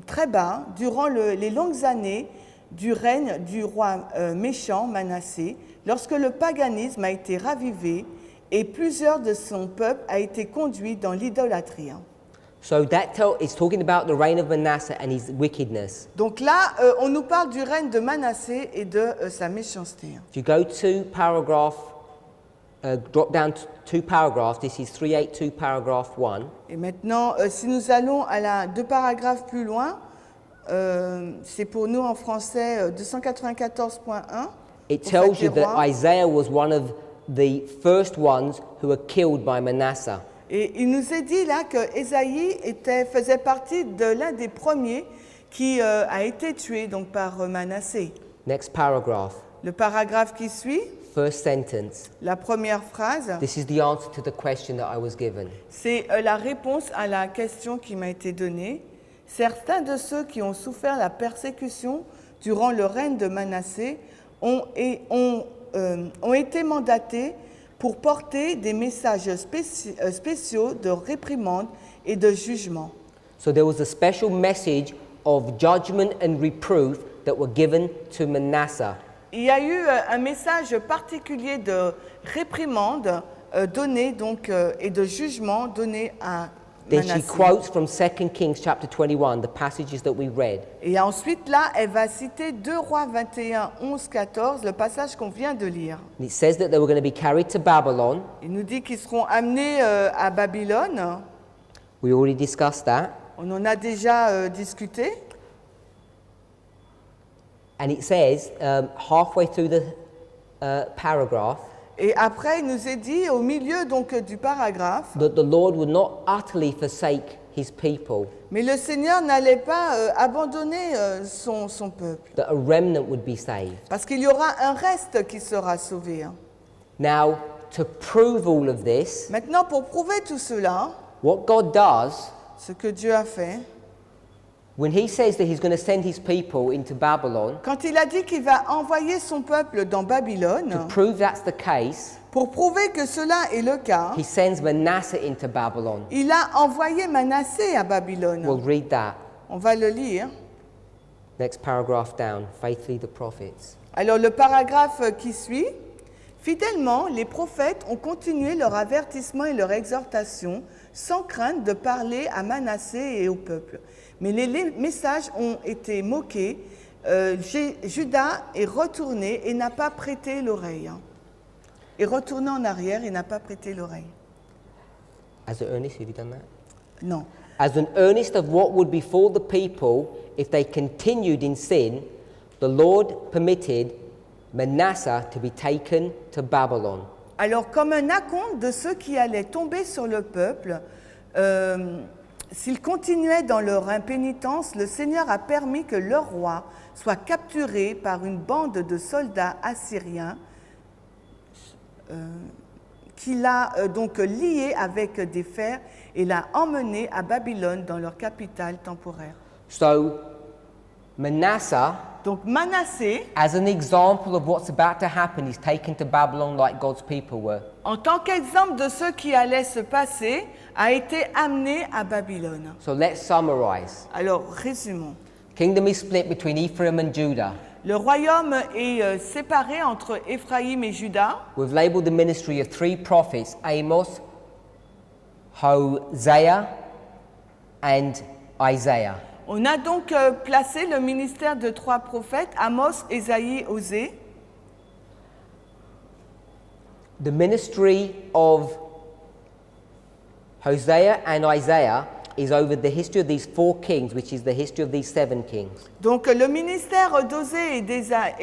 très bas durant les longues années du règne du roi méchant Manassé, lorsque le paganisme a été ravivé et plusieurs de son peuple a été conduits dans l'idolâtrie. So that is talking about the reign of Manasseh and his wickedness. Donc là, on nous parle du règne de Manassé et de sa méchanceté. If you go to paragraph, drop down 2 paragraphs, this is 382 paragraph 1. Et maintenant, si nous allons à 2 paragraphes plus loin, c'est pour nous en français 294.1. It tells you that Isaiah was one of the first ones who were killed by Manasseh. Et il nous est dit là que Ésaïe faisait partie de l'un des premiers qui a été tué donc par Manassé. Next paragraph. Le paragraphe qui suit, First sentence. la première phrase, This is the answer to the question that I was given. c'est la réponse à la question qui m'a été donnée. Certains de ceux qui ont souffert la persécution durant le règne de Manassé ont été mandatés pour porter des messages spéciaux de réprimande et de jugement. So there was a special message of judgment and reproof that were given to Manasseh. Il y a eu un message particulier de réprimande donné donc, et de jugement donné à Then she Manassé. quotes from 2 Kings chapter 21, the passages that we read. Et ensuite là, elle va citer 2 Rois 21, 11, 14, le passage qu'on vient de lire. And it says that they were going to be carried to Babylon. Il nous dit qu'ils seront amenés à Babylone. We already discussed that. On en a déjà discuté. And it says, halfway through the paragraph, Et après, il nous est dit au milieu donc du paragraphe, that the Lord would not utterly forsake his people, mais le Seigneur n'allait pas abandonner son peuple, that a remnant would be saved. parce qu'il y aura un reste qui sera sauvé. Now, to prove all of this, Maintenant, pour prouver tout cela, what God does, ce que Dieu a fait, when he says that he's going to send his people into Babylon, quand il a dit qu'il va envoyer son peuple dans to Babylone, prove that's the case, pour prouver que cela est le cas, he sends Manasseh into Babylon. il a envoyé Manassé à Babylone. We'll read that. On va le lire. Next paragraph down, faithfully the prophets. Alors le paragraphe qui suit. Fidèlement, les prophètes ont continué leur avertissement et leur exhortation sans crainte de parler à Manassé et au peuple. Mais les messages ont été moqués. Judas est retourné et n'a pas prêté l'oreille. Est retourné en arrière et n'a pas prêté l'oreille. As an earnest, have you done that? Non. As an earnest of what would befall the people if they continued in sin, the Lord permitted Manasseh to be taken to Babylon. Alors, comme un acompte de ceux qui allaient tomber sur le peuple, s'ils continuaient dans leur impénitence, le Seigneur a permis que leur roi soit capturé par une bande de soldats assyriens qui l'a donc lié avec des fers et l'a emmené à Babylone dans leur capitale temporaire. So, Manasseh, Donc Manassé, as an example of what's about to happen, is taken to Babylon like God's people were. en tant qu'exemple de ce qui allait se passer, a été amené à Babylone. So let's summarize. Alors, résumons. Kingdom is split between Ephraim and Judah. Le royaume est séparé entre Éphraïm et Juda. We've labeled the ministry of three prophets, Amos, Hosea, and Isaiah. On a donc placé le ministère de trois prophètes, Amos, Ésaïe, Osée. The ministry of Hosea and Isaiah is over the history of these four kings, which is the history of these 7 kings. Donc le ministère d'Osée et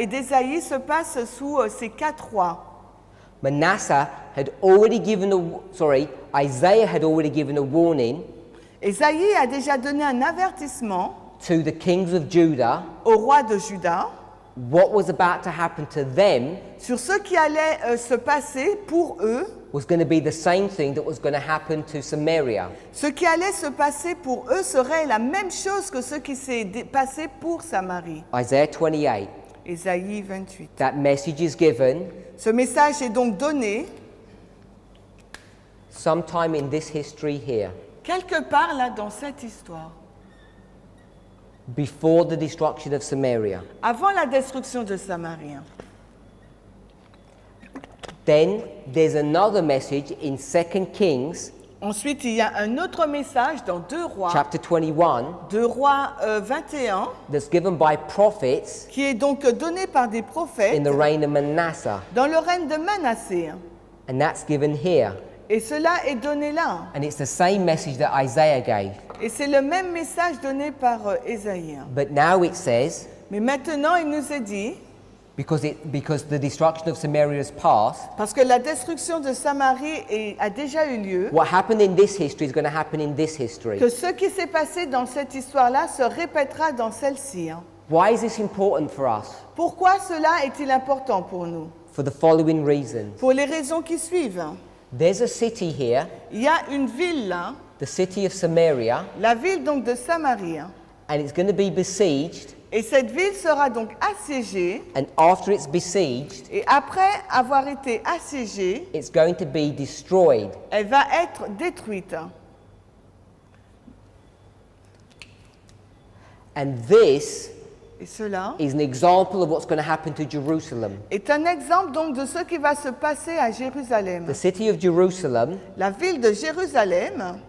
d'Ésaïe se passe sous ces 4 rois. Manasseh had already given Isaiah had already given a warning Ésaïe a déjà donné un avertissement to the kings of Judah au roi de Juda what was about to happen to them sur ce qui allait se passer pour eux, was going to be the same thing that was going to happen to Samaria. ce qui allait se passer pour eux serait la même chose que ce qui s'est passé pour Samarie. Isaiah 28. Ésaïe 28. That message is given Ce message est donc donné sometime in this history here, quelque part là dans cette histoire, before the destruction of Samaria. avant la destruction de Samarie. Then there's another message in 2 Kings, Ensuite, il y a un autre message dans 2 Rois, chapter 21, 2 Rois 21, that's given by prophets qui est donc donné par des in prophètes the reign of Manasseh. dans le règne de Manassé. And that's given here. Et cela est donné là. And it's the same message that Isaiah gave. Et c'est le même message donné par Ésaïe. But now it says, Mais maintenant, il nous est dit, because the destruction of Samaria has passed, parce que la destruction de Samarie a déjà eu lieu, what happened in this history is going to happen in this history. que ce qui s'est passé dans cette histoire-là se répétera dans celle-ci. Why is this important for us? Pourquoi cela est-il important pour nous? For the following reasons. Pour les raisons qui suivent. There's a city here, Il y a une ville là, the city of Samaria, la ville donc de Samarie. and it's going to be besieged. Et cette ville sera donc assiégée. And after it's besieged, Et après avoir été assiégée, it's going to be destroyed. elle va être détruite. And this Et cela is an example of what's going to happen to Jerusalem. est un exemple donc de ce qui va se passer à Jérusalem. The city of Jerusalem La ville de Jérusalem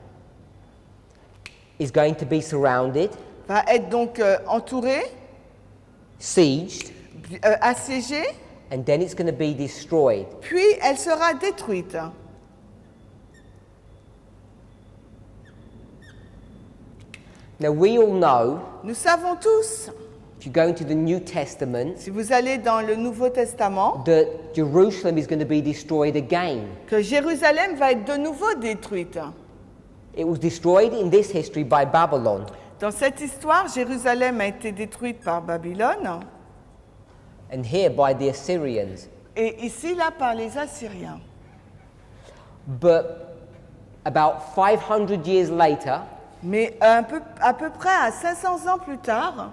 is going to be surrounded, va être donc entourée, sieged, assiégée, and then it's going to be destroyed. puis elle sera détruite. Now we all know, Nous savons tous, if you go into the New Testament, si vous allez dans le Nouveau Testament, that Jerusalem is going to be destroyed again. que Jérusalem va être de nouveau détruite. It was destroyed in this history by Babylon. Dans cette histoire, Jérusalem a été détruite par Babylone And here by the Assyrians. et ici là par les Assyriens. But about 500 years later, Mais à peu près à 500 ans plus tard,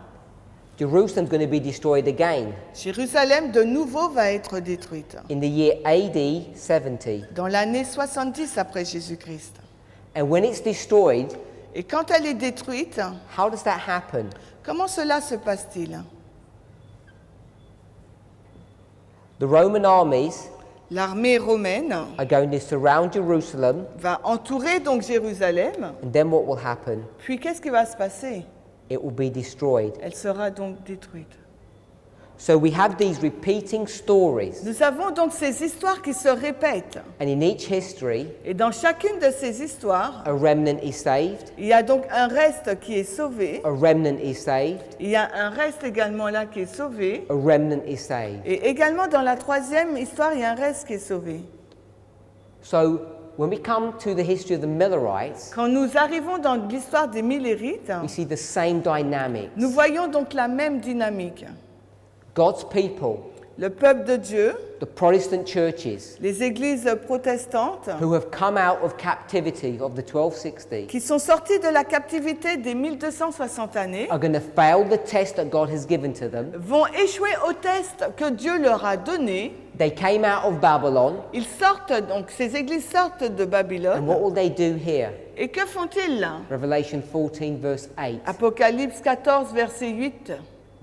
Jerusalem's going to be destroyed again Jérusalem de nouveau va être détruite. in the year AD 70. Dans l'année 70 après Jésus-Christ. And when it's destroyed, Et quand elle est détruite, how does that happen? comment cela se passe-t-il? The Roman armies L'armée romaine are going to surround Jerusalem, va entourer donc Jérusalem. and then what will happen? Puis qu'est-ce qui va se passer? It will be destroyed. Elle sera donc détruite. So we have these repeating stories, Nous avons donc ces histoires qui se répètent. and in each history, Et dans chacune de ces histoires, a remnant is saved, il y a donc un reste qui est sauvé. a remnant is saved, Il y a un reste également là qui est sauvé. a remnant is saved. Et également dans la troisième histoire, il y a un reste qui est sauvé. So when we come to the history of the Millerites, Quand nous arrivons dans l'histoire des Millérites, we see the same dynamics. nous voyons donc la même dynamique. God's people, Le peuple de Dieu, the Protestant churches, les églises protestantes, who have come out of captivity of the 1260, qui sont sortis de la captivité des 1260 années, are going to fail the test that God has given to them. vont échouer au test que Dieu leur a donné. They came out of Babylon, Ils sortent, donc ces églises sortent de and Babylone. what will they do here? Et que font-ils là? Revelation 14, verse 8. Apocalypse 14, verset 8.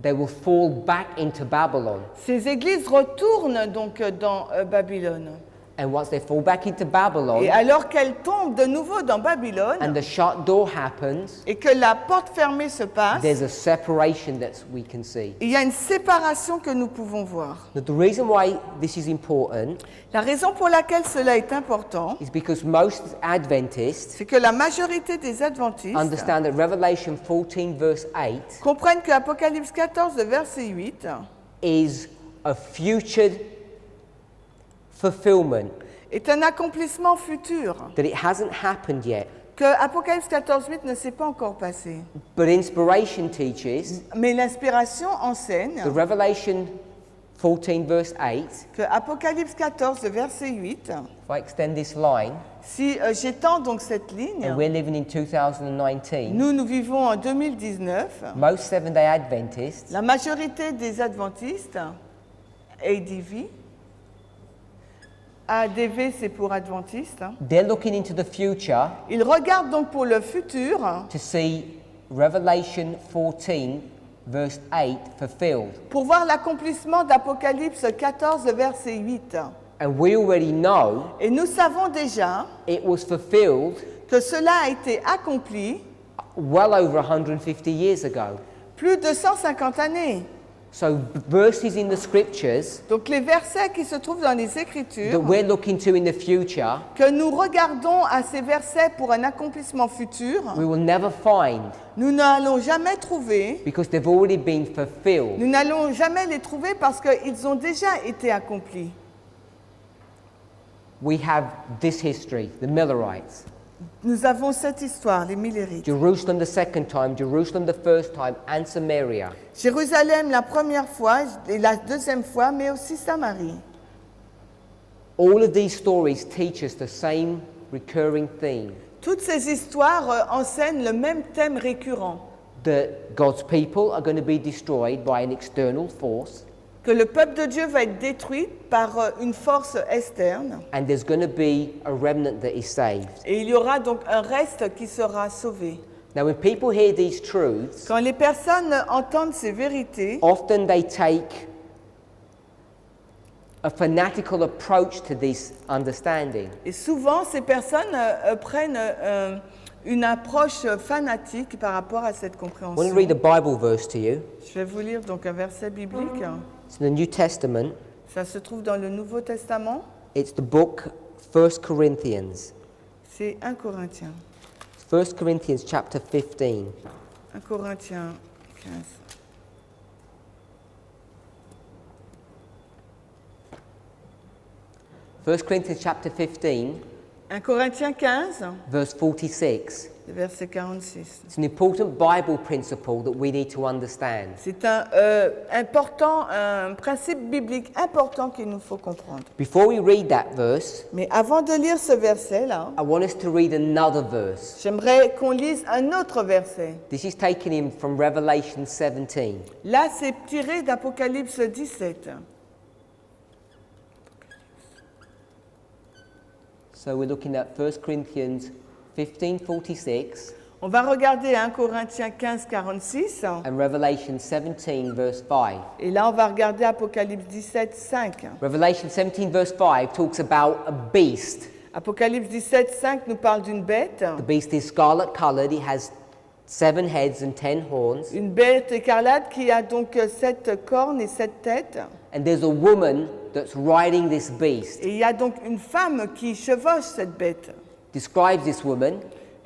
They will fall back into Babylon. Ces églises retournent donc dans Babylone. And once they fall back into Babylon, Et alors qu'elles tombent de nouveau dans Babylone, and the shut door happens, et que la porte fermée se passe, there's a separation that we can see. il y a une séparation que nous pouvons voir. Now, the reason why this is important La raison pour laquelle cela est important, is because most Adventists c'est que la majorité des adventistes understand that Revelation 14, verse 8 comprennent que Apocalypse 14, verset 8, is a future fulfillment, est un accomplissement futur, that it hasn't happened yet. que Apocalypse 14, 8 ne s'est pas encore passé. But inspiration teaches Mais l'inspiration enseigne the Revelation 14, verse 8, que Apocalypse 14, verset 8, if I extend this line, si j'étends donc cette ligne, and we're living in 2019, nous vivons en 2019, most Seventh-day Adventists la majorité des adventistes, ADV, ADV c'est pour adventistes, they're looking into the future ils regardent donc pour le futur to see Revelation 14, verse 8 fulfilled. pour voir l'accomplissement d'Apocalypse 14, verset 8. And we already know Et nous savons déjà it was fulfilled que cela a été accompli well over 150 years ago. plus de 150 années. So verses in the scriptures Donc les versets qui se trouvent dans les that Écritures, we're looking to in the future, que nous regardons à ces versets pour un accomplissement futur, we will never find nous n'allons jamais trouver, because they've already been fulfilled. nous n'allons jamais les trouver parce qu'ils ont déjà été accomplis. We have this history, the Millerites. Nous avons cette histoire, les Millérites. Jerusalem the second time, Jerusalem the first time, and Samaria. Jérusalem la première fois et la deuxième fois, mais aussi Samarie. All of these stories teach us the same recurring theme, Toutes ces histoires enseignent le même thème récurrent, that God's people are going to be destroyed by an external force, que le peuple de Dieu va être détruit par une force externe, and there's going to be a remnant that is saved. et il y aura donc un reste qui sera sauvé. Now, when people hear these truths, Quand les personnes entendent ces vérités, often they take a fanatical approach to this understanding. et souvent ces personnes prennent une approche fanatique par rapport à cette I want compréhension. to read a Bible verse to you. Je vais vous lire donc un verset biblique. It's in the New Testament. Ça se trouve dans le Nouveau Testament. It's the book 1 Corinthians. C'est 1 Corinthiens. 1 Corinthians chapter 15. 1 Corinthiens 15. First Corinthians chapter 15, 1 Corinthiens 15, verse 46. le verset 46. It's an important Bible principle that we need to understand. C'est un principe biblique important qu'il nous faut comprendre. Before we read that verse, Mais avant de lire ce verset-là, I want us to read another verse. j'aimerais qu'on lise un autre verset. This is taken in from Revelation 17. Là, c'est tiré d'Apocalypse 17. So we're looking at 1 Corinthians 15:46. On va regarder 1 Corinthiens 15, 46. and Revelation 17, verse 5. Et là, on va regarder Apocalypse 17, 5. Revelation 17, verse 5 talks about a beast. Apocalypse 17, 5 nous parle d'une bête. The beast is scarlet colored, it has 7 heads and 10 horns. Une bête écarlate qui a donc 7 cornes et 7 têtes. And there's a woman that's riding this beast. Et il y a donc une femme qui chevauche cette bête. Describes this woman.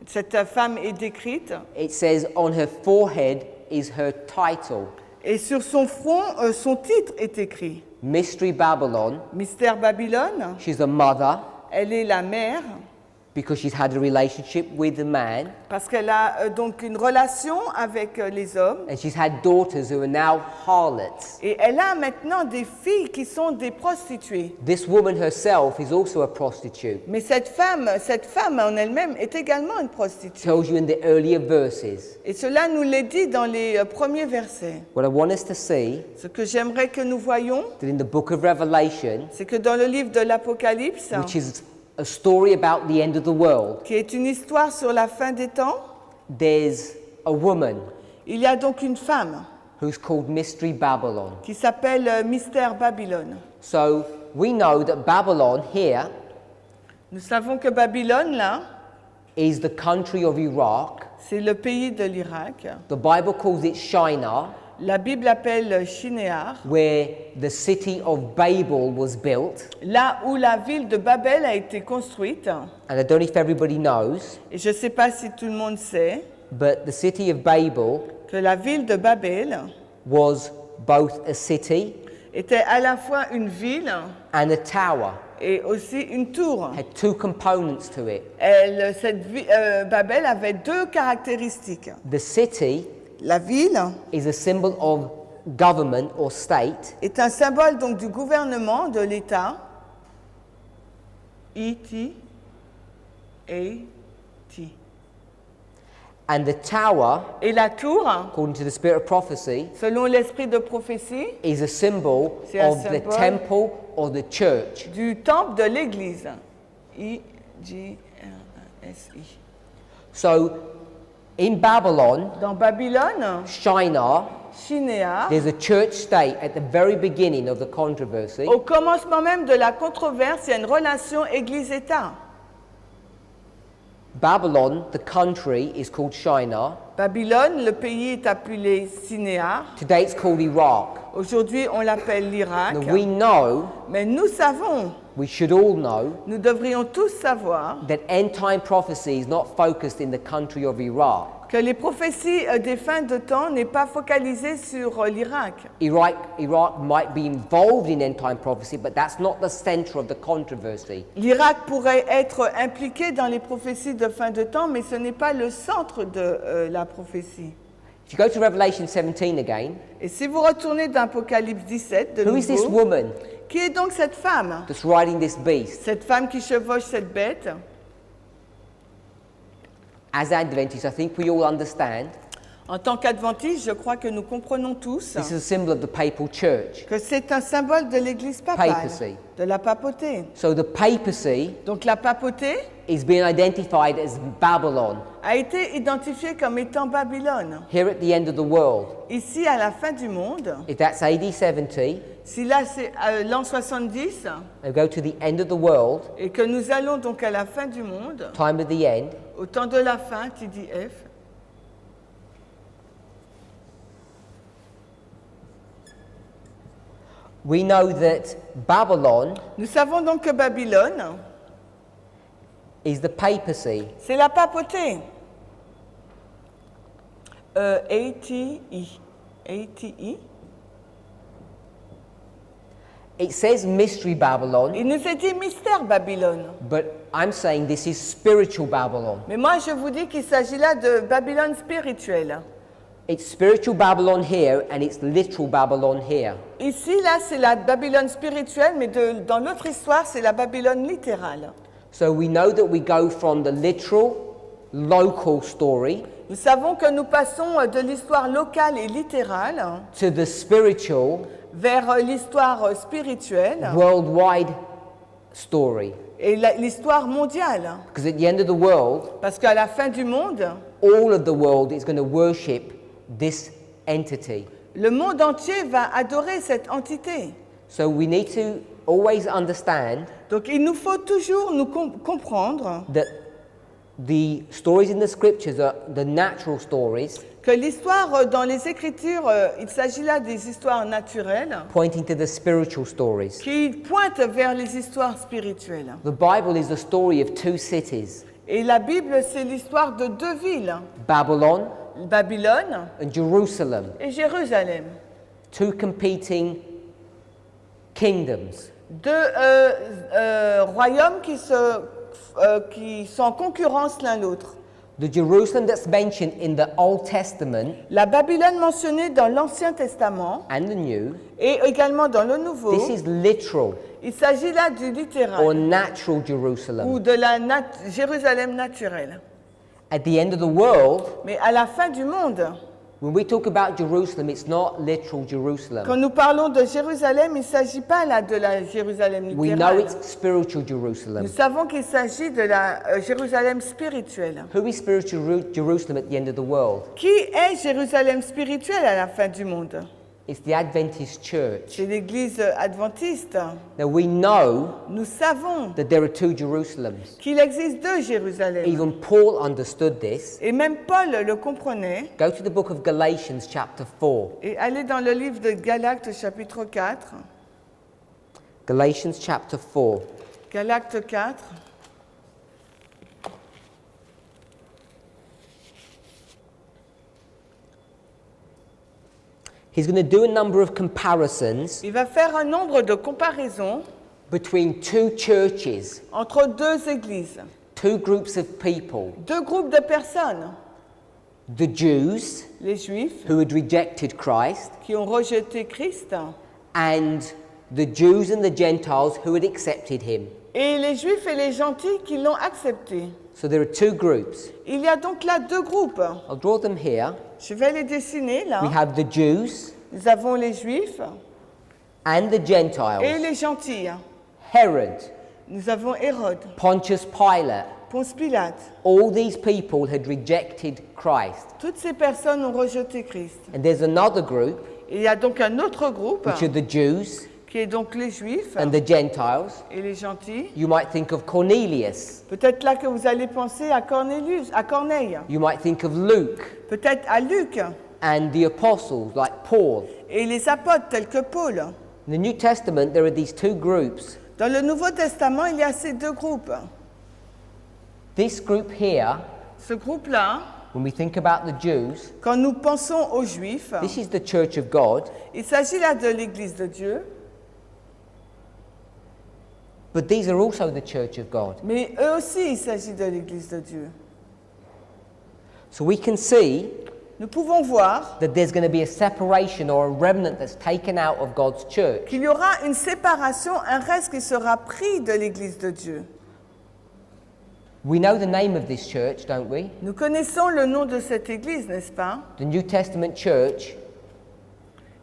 Cette femme est décrite. It says on her forehead is her title. Et sur son front, son titre est écrit. Mystery Babylon. Mystère Babylone. She's a mother Elle est la mère because she's had a relationship with a man. parce qu'elle a donc une relation avec les hommes. And she's had daughters who are now harlots. Et elle a maintenant des filles qui sont des prostituées. This woman herself is also a prostitute. Mais cette femme en elle-même est également une prostituée. Tells you in the earlier verses. Et cela nous l'est dit dans les premiers versets. What I want us to see Ce que j'aimerais que nous voyions, that in the book of Revelation, c'est que dans le livre de l'Apocalypse, which is a story about the end of the world, qui est une histoire sur la fin des temps, there's a woman il y a donc une femme who's called Mystery Babylon. qui s'appelle Mystère Babylone. So we know that Babylon here Nous savons que Babylone, là, is the country of Iraq. c'est le pays de l'Irak. The Bible calls it Shinar, La Bible appelle Shinéar, where the city of Babel was built. là où la ville de Babel a été construite. And I don't know if everybody knows, Et je ne sais pas si tout le monde sait but the city of Babel que la ville de Babel was both a city était à la fois une ville and a tower. et aussi une tour. Had 2 components to it. Babel avait 2 caractéristiques. The city La ville is a symbol of government or state, est un symbole donc du gouvernement, de l'État. E-T, A-T. and the tower, Et la tour, according to the spirit of prophecy, selon l'esprit de prophétie, is a symbol C'est un of the symbole. temple or the church. du temple de l'Église. I-G-R-S-I. So in Babylon, Dans Babylone, Shinar, Shinéar, there's a church state at the very beginning of the controversy. au commencement même de la controverse, il y a une relation Église-État. Babylon, the country, is called Shinar. Babylone, le pays est appelé Shinéar. Today it's called Iraq. Aujourd'hui, on l'appelle l'Irak. Now we know, Mais nous savons, we should all know, nous devrions tous savoir that end time prophecy is not focused in the country of Iraq. que les prophéties des fins de temps n'est pas focalisées sur l'Irak. Iraq might be involved in end time prophecy, but that's not the center of the controversy. L'Irak pourrait être impliqué dans les prophéties de fin de temps, mais ce n'est pas le centre de la prophétie. If you go to Revelation 17 again, Et si vous retournez dans Apocalypse 17, de who is this nouveau, woman qui est donc cette femme? that's riding this beast? Cette femme qui chevauche cette bête. As Adventists, I think we all understand En tant qu'adventistes, je crois que nous comprenons tous this is a symbol of the papal church. que c'est un symbole de l'Église papale, Papacy. de la papauté. So the papacy Donc la papauté is being identified as Babylon, a été identifiée comme étant Babylone. here at the end of the world. Ici, à la fin du monde, If that's AD 70, si là c'est l'an 70, and go to the end of the world, et que nous allons donc à la fin du monde, time of the end, au temps de la fin, TDF, we know that Babylon nous savons donc que Babylone, is the papacy. c'est la papauté. A-T-I. A-T-I. It says mystery Babylon, Il nous est dit mystère Babylone. but I'm saying this is spiritual Babylon. Mais moi, je vous dis qu'il s'agit là de Babylone spirituelle. It's spiritual Babylon here, and it's literal Babylon here. Ici, là, c'est la Babylone spirituelle, mais dans l'autre histoire, c'est la Babylone littérale. So we know that we go from the literal, local story Nous savons que nous passons de l'histoire locale et littérale to the spiritual, vers l'histoire spirituelle, worldwide story. et l'histoire mondiale. Because at the end of the world, Parce qu'à la fin du monde, all of the world is going to worship this entity. le monde entier va adorer cette entité. So we need to always understand Donc il nous faut toujours nous comprendre that the stories in the scriptures are the natural stories que l'histoire dans les Écritures, il s'agit là des histoires naturelles pointing to the spiritual stories. qui pointent vers les histoires spirituelles. The Bible is the story of two cities, Et la Bible, c'est l'histoire de deux villes, Babylon Babylone and Jerusalem, et Jérusalem. two competing kingdoms. Deux royaumes qui sont en concurrence l'un l'autre. The Jerusalem that's mentioned in the Old Testament La Babylone mentionnée dans l'Ancien Testament and the New, et également dans le Nouveau, this is literal il s'agit là du or littéral natural Jerusalem. ou de la Jérusalem naturelle. At the end of the world, Mais à la fin du monde, when we talk about Jerusalem, it's not literal Jerusalem. quand nous parlons de Jérusalem, il ne s'agit pas là de la Jérusalem We know littérale. it's spiritual Nous Jerusalem. savons qu'il s'agit de la Jérusalem spirituelle. Who is spiritual Jerusalem at the end of the world? Qui est Jérusalem spirituelle à la fin du monde? It's the Adventist church. C'est l'Église adventiste. Now we know Nous savons that there are two Jerusalems. qu'il existe deux Jérusalem. Even Paul understood this. Et même Paul le comprenait. Go to the book of Galatians chapter 4. Et allez dans le livre de Galates chapitre 4. Galatians chapter 4. Galates 4. He's going to do a number of comparisons Il va faire un nombre de comparaisons between two churches, entre deux églises, two groups of people. deux groupes de personnes. The Jews, Les Juifs who had rejected Christ, qui ont rejeté Christ and the Jews and the Gentiles who had accepted him. et les Juifs et les gentils qui l'ont accepté. So there are two groups. Il y a donc là deux groupes. I'll draw them here. Je vais les dessiner là. We have the Jews Nous avons les Juifs and the et Gentiles. les gentils. Herod, Nous avons Hérode, Pontius Pilate, Ponce Pilate. all these people had rejected Christ. Toutes ces personnes ont rejeté Christ. And there's another group, Il y a donc un autre groupe which are the Jews qui est donc les Juifs and the Gentiles. et les gentils. You might think of Cornelius. Peut-être là que vous allez penser à Cornelius, à Corneille. You might think of Luke Peut-être à Luc and the apostles like Paul. et les apôtres tels que Paul. In the New Testament, there are these two groups. Dans le Nouveau Testament, il y a ces deux groupes. This group here, Ce groupe-là, when we think about the Jews, quand nous pensons aux Juifs, this is the church of God, il s'agit là de l'Église de Dieu, but these are also the church of God. mais eux aussi, il s'agit de l'Église de Dieu. So we can see Nous pouvons voir that there's going to be a separation or a remnant that's taken out of God's church. qu'il y aura une séparation, un reste qui sera pris de l'Église de Dieu. We know the name of this church, don't we? Nous connaissons le nom de cette Église, n'est-ce pas? The New Testament church,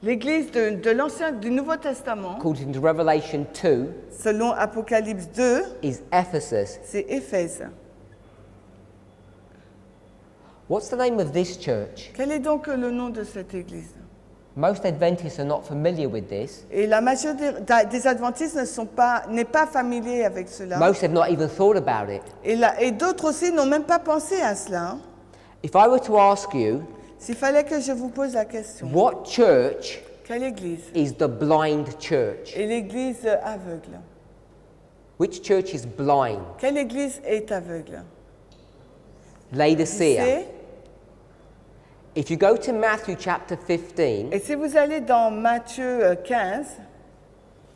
L'Église du Nouveau Testament, according to Revelation 2, selon Apocalypse 2, is Ephesus. c'est Éphèse. What's the name of this church? Quel est donc le nom de cette Église? Most Adventists are not familiar with this. Et la majorité des adventistes n'est pas familier avec cela. Most have not even thought about it. Et d'autres aussi n'ont même pas pensé à cela. If I were to ask you, S'il fallait que je vous pose la question, what church quelle Église is the blind church? est l'Église aveugle? Which church is blind? Quelle Église est aveugle? Laodicea. C'est- If you go to Matthew chapter 15, Et si vous allez dans Matthieu 15,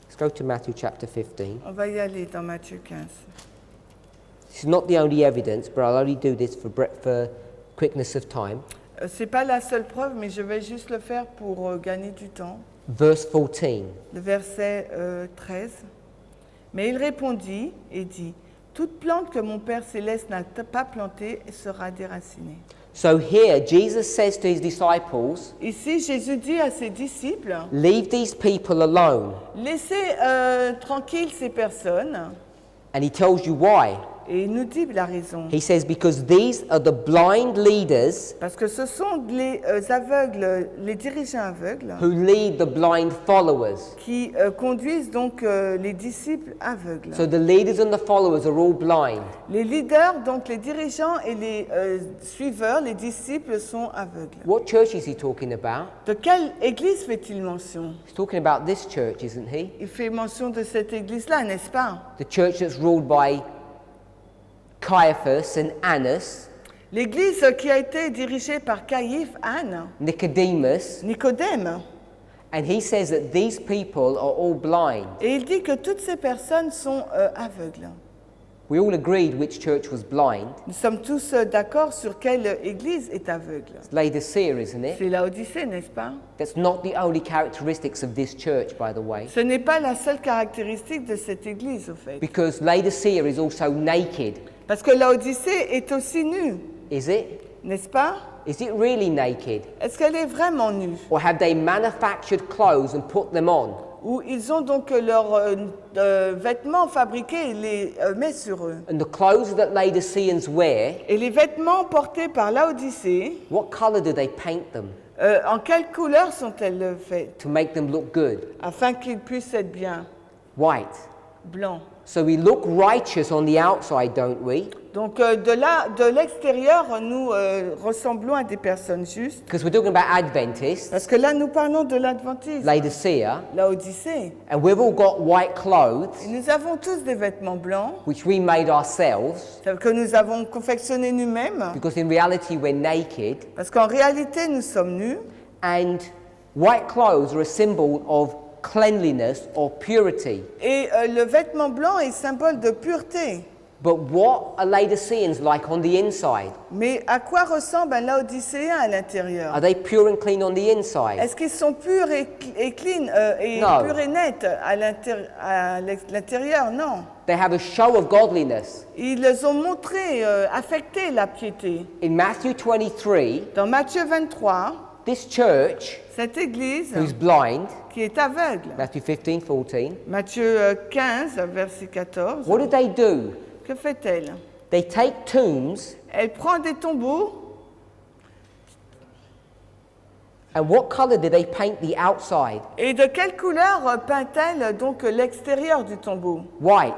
let's go to Matthew chapter 15. on va y aller dans Matthieu 15. This is not the only evidence, but I'll only do this for quickness of time. C'est pas la seule preuve, mais je vais juste le faire pour gagner du temps. Verse 14. Le verset 13. Mais il répondit et dit, toute plante que mon Père céleste n'a pas plantée sera déracinée. So here, Jesus says to his disciples, Ici, Jésus dit à ses disciples, leave these people alone. laissez tranquilles ces personnes And he tells you why. Et il nous dit la raison. He says, because these are the blind leaders Parce que ce sont les aveugles, les dirigeants aveugles, who lead the blind followers. qui conduisent donc les disciples aveugles. So the leaders and the followers are all blind. Les leaders, donc les dirigeants et les suiveurs, les disciples sont aveugles. What church is he talking about? De quelle église fait-il mention? He's talking about this church, isn't he? Il fait mention de cette église-là, n'est-ce pas? The church that's ruled by Caiaphas and Annas, L'église qui a été dirigée par Caïphe, Anne, Nicodemus, Nicodème. and he says that these people are all blind. Et il dit que toutes ces personnes sont aveugles. We all agreed which church was blind. Nous sommes tous d'accord sur quelle église est aveugle. It's Laodicea, isn't it? C'est l'Odyssée, n'est-ce pas? That's not the only characteristics of this church, by the way, Ce n'est pas la seule caractéristique de cette église, au fait. because Laodicea is also naked. Parce que l'Odyssée est aussi nue, Is it? n'est-ce pas? Is it really naked? Est-ce qu'elle est vraiment nue? Or have they manufactured clothes and put them on? Ou ils ont donc leurs vêtements fabriqués et les mettent sur eux. And the clothes that Laodiceans wear, Et les vêtements portés par l'Odyssée, what color do they paint them en quelle couleur sont-elles faites? to make them look good? Afin qu'ils puissent être bien White. blancs. So we look righteous on the outside, don't we? Donc de l'extérieur, nous ressemblons à des personnes justes. Because we're talking about Adventists, Parce que là, nous parlons de l'Adventisme, Laodicea, l'Odyssée. and we've all got white Et clothes, nous avons tous des vêtements blancs which we made ourselves, que nous avons confectionnés nous-mêmes. because in reality we're naked, Parce qu'en réalité, nous sommes nus. and white clothes are a symbol of cleanliness or purity. Et le vêtement blanc est symbole de pureté. But what are Laodiceans like on the inside? Mais à quoi ressemble un Laodicéen à l'intérieur? Are they pure and clean on the inside? Est-ce qu'ils sont purs et clean et No. purs et nets à l'intérieur? Non. They have a show of godliness. Ils ont montré, affecté la piété. In Matthew 23, Dans Matthieu 23, this church, cette église who's blind, qui est aveugle, Matthew 15, 14, Matthieu 15, verset 14, what do? que fait-elle? They take tombs, Elle prend des tombeaux. and what color do they paint the outside? Et de quelle couleur peint-elle donc l'extérieur du tombeau? White.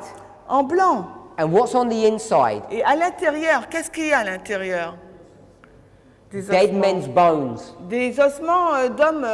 En blanc. And what's on the inside? Et à l'intérieur, qu'est-ce qu'il y a à l'intérieur? Des Dead ossements. men's bones. Des ossements d'hommes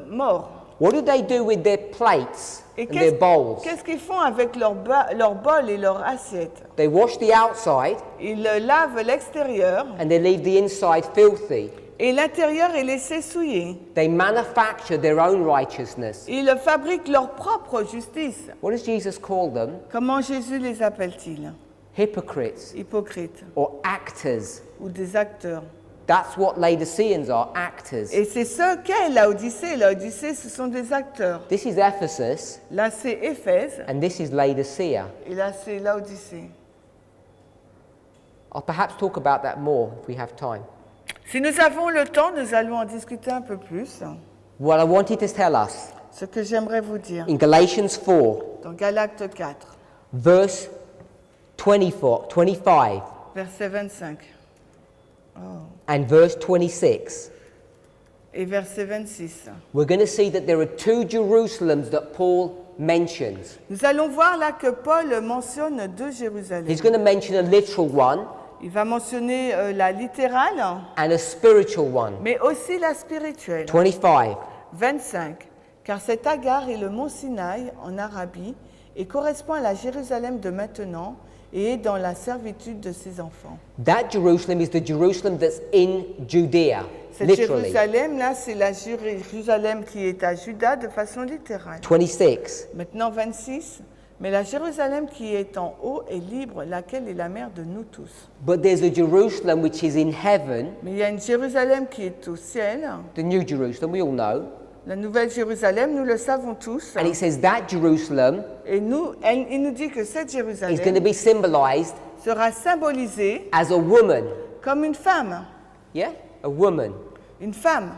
morts. What do they do with their plates Et and their bowls? qu'est-ce qu'ils font avec leurs bols et leurs assiettes? They wash the outside Ils lavent l'extérieur and they leave the inside filthy. et l'intérieur est laissé souillé. They manufacture their own righteousness. Ils fabriquent leur propre justice. What does Jesus call them? Comment Jésus les appelle-t-il? Hypocrites Hypocrites or actors. ou des acteurs. That's what Laodiceans are, actors. Et c'est ce qu'est l'Odyssée. L'Odyssée, ce sont des acteurs. This is Ephesus Là, c'est Éphèse and this is Laodicea. et là, c'est l'Odyssée. I'll perhaps talk about that more if we have time. Si nous avons le temps, nous allons en discuter un peu plus. What I wanted to tell us Ce que j'aimerais vous dire in Galatians 4, dans Galates 4, verse 24, 25 verset 25 and verse 26, et verset 26. we're going to see that there are two Jerusalems that Paul mentions. Nous allons voir là que Paul mentionne deux Jérusalem. He's going to mention a literal one Il va mentionner la littérale, and a spiritual one. mais aussi la spirituelle. 25. 25. Car cet Agar est le mont Sinaï en Arabie et correspond à la Jérusalem de maintenant et est dans la servitude de ses enfants. That Jerusalem is the Jerusalem that's in Judea, Cette literally. Jérusalem-là, c'est la Jérusalem qui est à Juda de façon littérale. 26. Maintenant 26. Mais la Jérusalem qui est en haut est libre, laquelle est la mère de nous tous. But there's a Jerusalem which is in heaven, Mais il y a une Jérusalem qui est au ciel, the New Jerusalem, we all know. la nouvelle Jérusalem, nous le savons tous. And it says that Jerusalem Et il nous dit que cette is going to Jérusalem be symbolized sera symbolisée as a woman. comme une femme. Yeah? A woman. Une femme.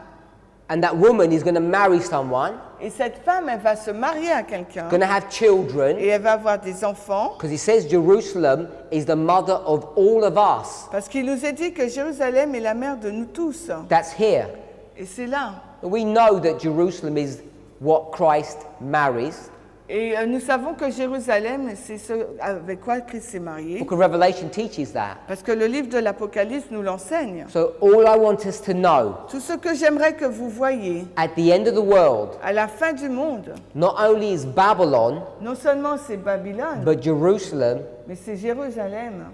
And that woman is going to marry someone, Et cette femme, elle va se marier à quelqu'un. going to have children, Et elle va avoir des enfants. because it says Jerusalem is the mother of all of us. Parce qu'il nous est dit que Jérusalem est la mère de nous tous. That's here. Et c'est là. We know that Jerusalem is what Christ marries. Et nous savons que Jérusalem, c'est ce avec quoi Christ s'est marié. Book of Revelation teaches that. Parce que le livre de l'Apocalypse nous l'enseigne. So all I want us to know, Tout ce que j'aimerais que vous voyiez, at the end of the world, à la fin du monde, not only is Babylon, non seulement c'est Babylone, but Jerusalem mais c'est Jérusalem.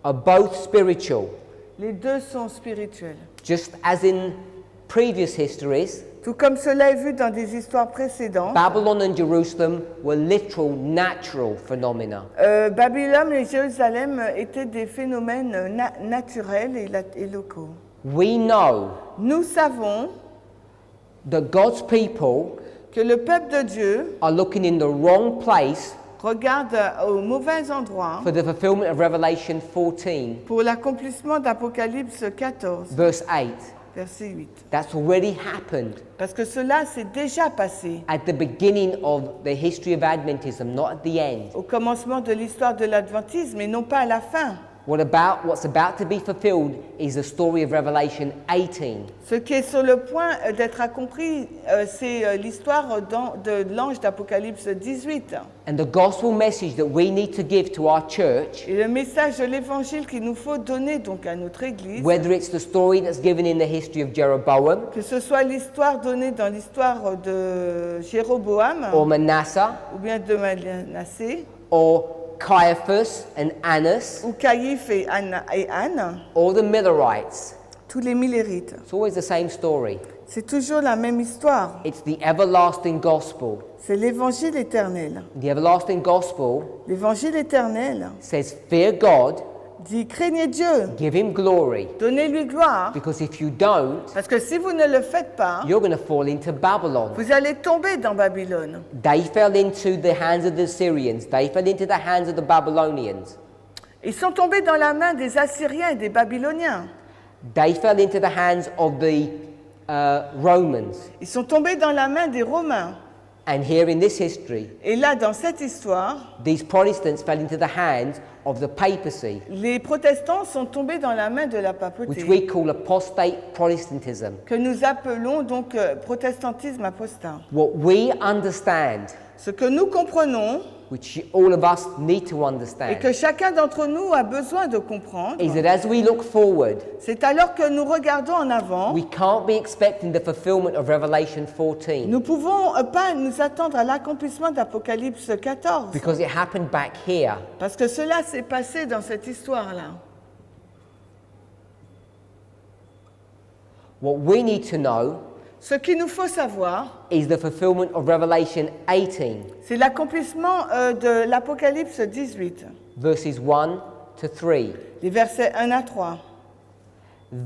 are both spiritual. Les deux sont spirituels. Just as in previous histories, Tout comme cela est vu dans des histoires précédentes, Babylon and Jerusalem were literal natural phenomena. Babylone et Jérusalem étaient des phénomènes naturels et locaux. We know Nous savons that God's people que le peuple de Dieu are looking in the wrong place regarde au mauvais endroit for the fulfillment of Revelation 14, pour l'accomplissement d'Apocalypse 14, verse 8. verset 8. That's already happened Parce que cela s'est déjà passé at the beginning of the history of Adventism, not at the end. au commencement de l'histoire de l'adventisme et non pas à la fin. What's about to be fulfilled is the story of Revelation 18. Ce qui est sur le point d'être accompli, c'est l'histoire de l'ange d'Apocalypse 18. And the gospel message that we need to give to our church, Et le message de l'évangile qu'il nous faut donner donc à notre Église, whether it's the story that's given in the history of Jeroboam que ce soit l'histoire donnée dans l'histoire de Jéroboam or Manasseh ou bien de Manassé, or Caiaphas and Annas ou Caïphe et Anne, or the Millerites, tous les Millérites. it's always the same story. C'est toujours la même histoire. It's the everlasting gospel. C'est l'évangile éternel. The everlasting gospel L'évangile éternel says, fear God, dit craignez Dieu, give him glory, donnez-lui gloire, because if you don't, parce que si vous ne le faites pas, you're going to fall into Babylon. vous allez tomber dans Babylone. They fell into the hands of the Syrians. They fell into the hands of the Babylonians. Ils sont tombés dans la main des Assyriens et des Babyloniens. They fell into the hands of the Romans. Ils sont tombés dans la main des Romains. And here in this history, Et là, dans cette histoire, these Protestants fell into the hands of the papacy, les protestants sont tombés dans la main de la which papauté, we call apostate Protestantism. que nous appelons donc protestantisme apostat. What we understand, Ce que nous comprenons which all of us need to et understand, que chacun d'entre nous a besoin de comprendre, is that as we look forward, c'est alors que nous regardons en avant, we can't be expecting the fulfillment of Revelation 14 nous ne pouvons pas nous attendre à l'accomplissement d'Apocalypse 14, because it happened back here. parce que cela s'est passé dans cette histoire-là. What we need to know Ce qu'il nous faut savoir, is the fulfillment of Revelation 18, c'est l'accomplissement de l'Apocalypse 18, verses 1 to 3. les versets 1 à 3.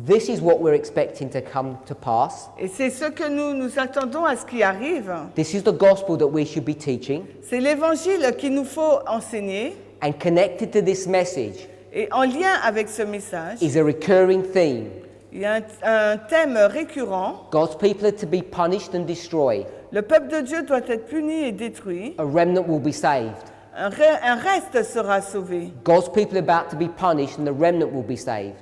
This is what we're expecting to come to pass. Et c'est ce que nous attendons à ce qui arrive. This is the gospel that we should be teaching. C'est l'évangile qu'il nous faut enseigner. And connected to this message Et en lien avec ce message, is a recurring theme. il y a un thème récurrent. God's people are to be punished and destroyed. Le peuple de Dieu doit être puni et détruit. A remnant will be saved. Un reste sera sauvé. God's people are about to be punished and the remnant will be saved.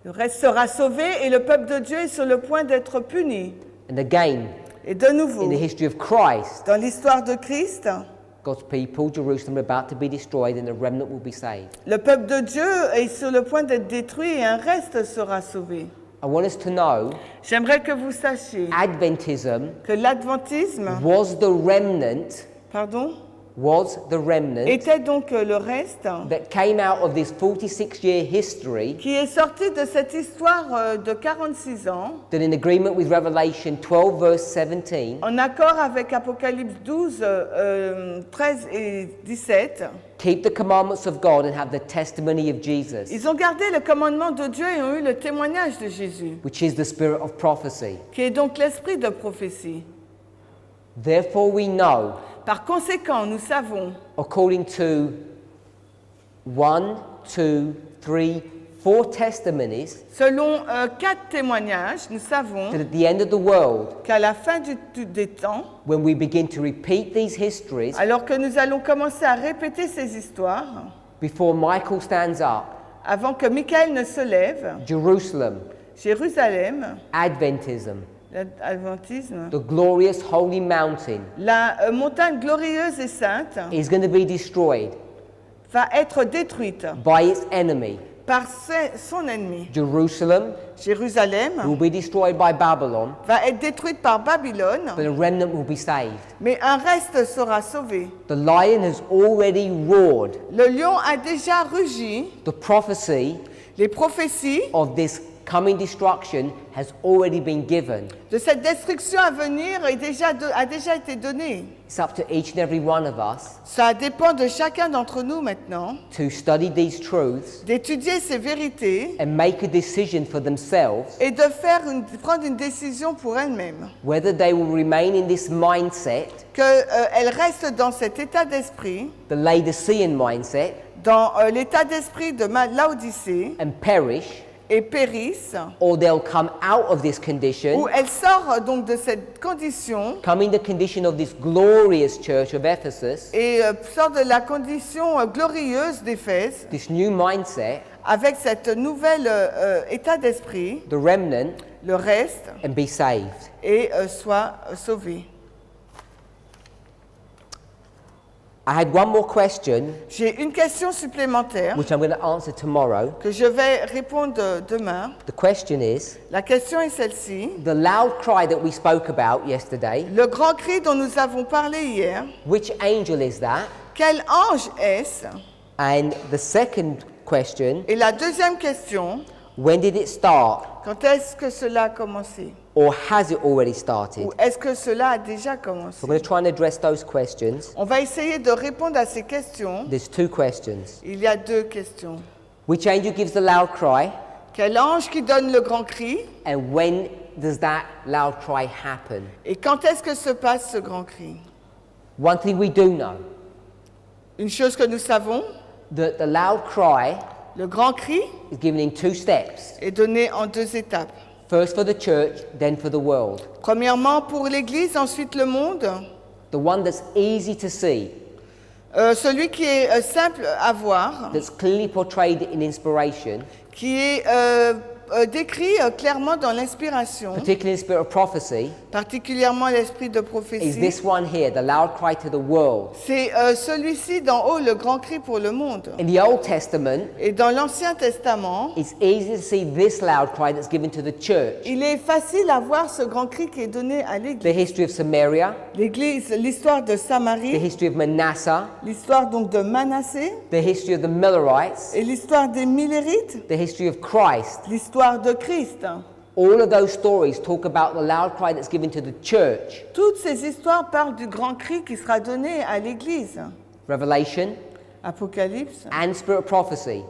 Le reste sera sauvé et le peuple de Dieu est sur le point d'être puni. And again, Et de nouveau, in the history of Christ, dans l'histoire de Christ, God's people, Jerusalem, are about to be destroyed and the remnant will be saved. le peuple de Dieu est sur le point d'être détruit et un reste sera sauvé. I want us to know J'aimerais que vous sachiez Adventism que l'adventisme, was the remnant, était donc le reste that came out of this 46-year history qui est sorti de cette histoire de 46 ans, that in agreement with Revelation 12 verse 17 en accord avec Apocalypse 12, 13 et 17, keep the commandments of God and have the testimony of Jesus, ils ont gardé le commandement de Dieu et ont eu le témoignage de Jésus, which is the spirit of prophecy. qui est donc l'esprit de prophétie. Therefore we know, Par conséquent, nous savons, according to 1, 2, 3, 4 testimonies Selon 4 témoignages, nous savons that at the end of the world, qu'à la fin des temps, when we begin to repeat these histories, alors que nous allons commencer à répéter ces histoires, before Michael stands up, avant que Michael ne se lève, Jerusalem, Jérusalem, Adventism, l'Adventisme, the glorious holy mountain, la montagne glorieuse et sainte is going to be destroyed va être détruite by its enemy. par son ennemi. Jerusalem Jérusalem will be destroyed by Babylon, va être détruite par Babylone, but a remnant will be saved. mais un reste sera sauvé. The lion has already roared. Le lion a déjà rugi. The prophecy Les prophéties of this coming destruction has already been given. de cette destruction à venir a déjà été données. It's up to each and every one of us Ça dépend de chacun d'entre nous maintenant to study these truths d'étudier ces vérités and make a decision for themselves et de prendre une décision pour elles-mêmes. whether they will remain in this mindset, Qu'elles restent dans cet état d'esprit, the Laodicean mindset, dans l'état d'esprit de Laodicée, and perish, et périssent, or they'll come out of this condition, où elles sortent donc de cette condition come in the condition of this glorious church of Ephesus, et sortent de la condition glorieuse d'Éphèse, this new mindset, avec cette nouvelle état d'esprit, the remnant, le reste, and be saved. et soit sauvé. I had one more question, J'ai une question supplémentaire which I'm going to answer tomorrow. que je vais répondre demain. The question is, La question est celle-ci. the loud cry that we spoke about yesterday, Le grand cri dont nous avons parlé hier, which angel is that? quel ange est-ce? And the second question, Et la deuxième question, when did it start? quand est-ce que cela a commencé? Or has it already started? Ou est-ce que cela a déjà commencé? We're going to try and address those questions. On va essayer de répondre à ces questions. There's 2 questions. Il y a 2 questions. Which angel gives the loud cry? Quel ange qui donne le grand cri? And when does that loud cry happen? Et quand est-ce que se passe ce grand cri? One thing we do know, Une chose que nous savons, that the loud cry le grand cri is given in 2 steps. est donné en 2 étapes. First for the church, then for the world. Premièrement pour l'Église, ensuite le monde. The one that's easy to see, Celui qui est simple à voir, that's clearly portrayed in inspiration, qui est décrit clairement dans l'inspiration, particularly in the spirit of prophecy, particulièrement l'esprit de is prophétie. this one here, the loud cry to the world. C'est celui-ci d'en haut, le grand cri pour le monde. In the Old Testament, Et dans l'Ancien Testament, it's easy to see this loud cry that's given to the church. il est facile à voir ce grand cri qui est donné à The l'Église. history of Samaria, L'Église, l'histoire de the Samarie, history of Manasseh, l'histoire donc de Manassé, the history of the Millerites, et l'histoire des Millérites, the history of Christ. l'histoire de Christ. All of those stories talk about the loud cry that's given to the church. Toutes ces histoires parlent du grand cri qui sera donné à l'Église. Revelation Apocalypse and spirit of prophecy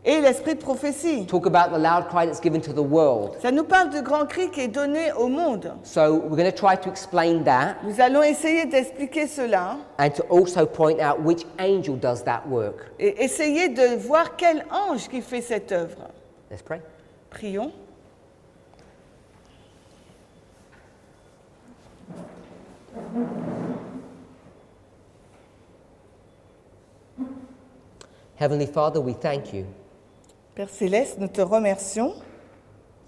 et l'esprit de prophétie. talk about the loud cry that's given to the world. Ça nous parle du grand cri qui est donné au monde. So we're going to try to explain that Nous allons essayer d'expliquer cela and to also point out which angel does that work. et essayer de voir quel ange qui fait cette œuvre. Let's pray. Prions. Heavenly Father, we thank you Père Céleste, nous te remercions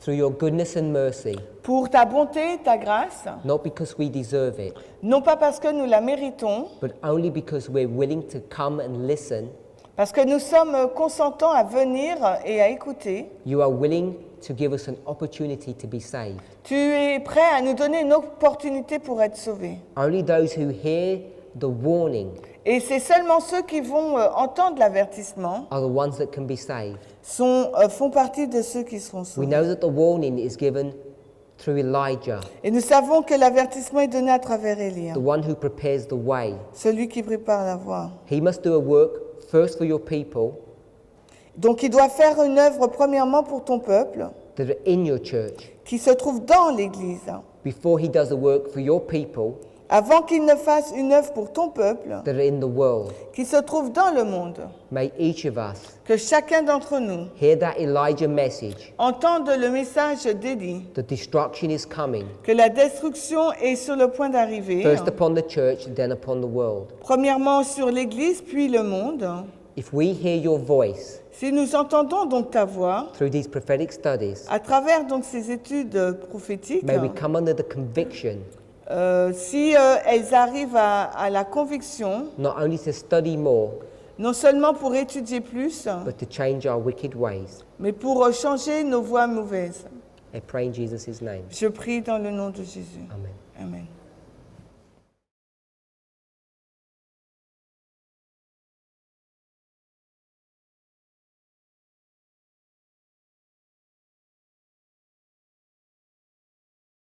through your goodness and mercy, pour ta bonté, ta grâce, not because we deserve it, non pas parce que nous la méritons, but only because we're willing to come and listen. parce que nous sommes consentants à venir et à écouter. You are willing to give us an opportunity to be saved. Tu es prêt à nous donner une opportunité pour être sauvés. Only those who hear the warning Et c'est seulement ceux qui vont entendre l'avertissement are the ones that can be saved. font partie de ceux qui seront We sauvés. know that the warning is given through Elijah, Et nous savons que l'avertissement est donné à travers Élie, the one who prepares the way. celui qui prépare la voie. He must do a work first for your people Donc il doit faire une œuvre premièrement pour ton peuple, that are in your church qui se trouve dans l'Église, before he does a work for your people avant qu'il ne fasse une œuvre pour ton peuple, that are in the world. qui se trouve dans le monde, May each of us que chacun d'entre nous hear that Elijah message. entende le message d'Élie, The destruction is coming, que la destruction est sur le point d'arriver, first upon the church, then upon the world. premièrement sur l'Église, puis le monde. If we hear your voice Si nous entendons donc ta voix, through these prophetic studies, à travers donc ces études prophétiques, may we come under the conviction si elles arrivent à la conviction, not only to study more, non seulement pour étudier plus, but to change our wicked ways. mais pour changer nos voies mauvaises. I pray in Jesus' name. Je prie dans le nom de Jésus. Amen.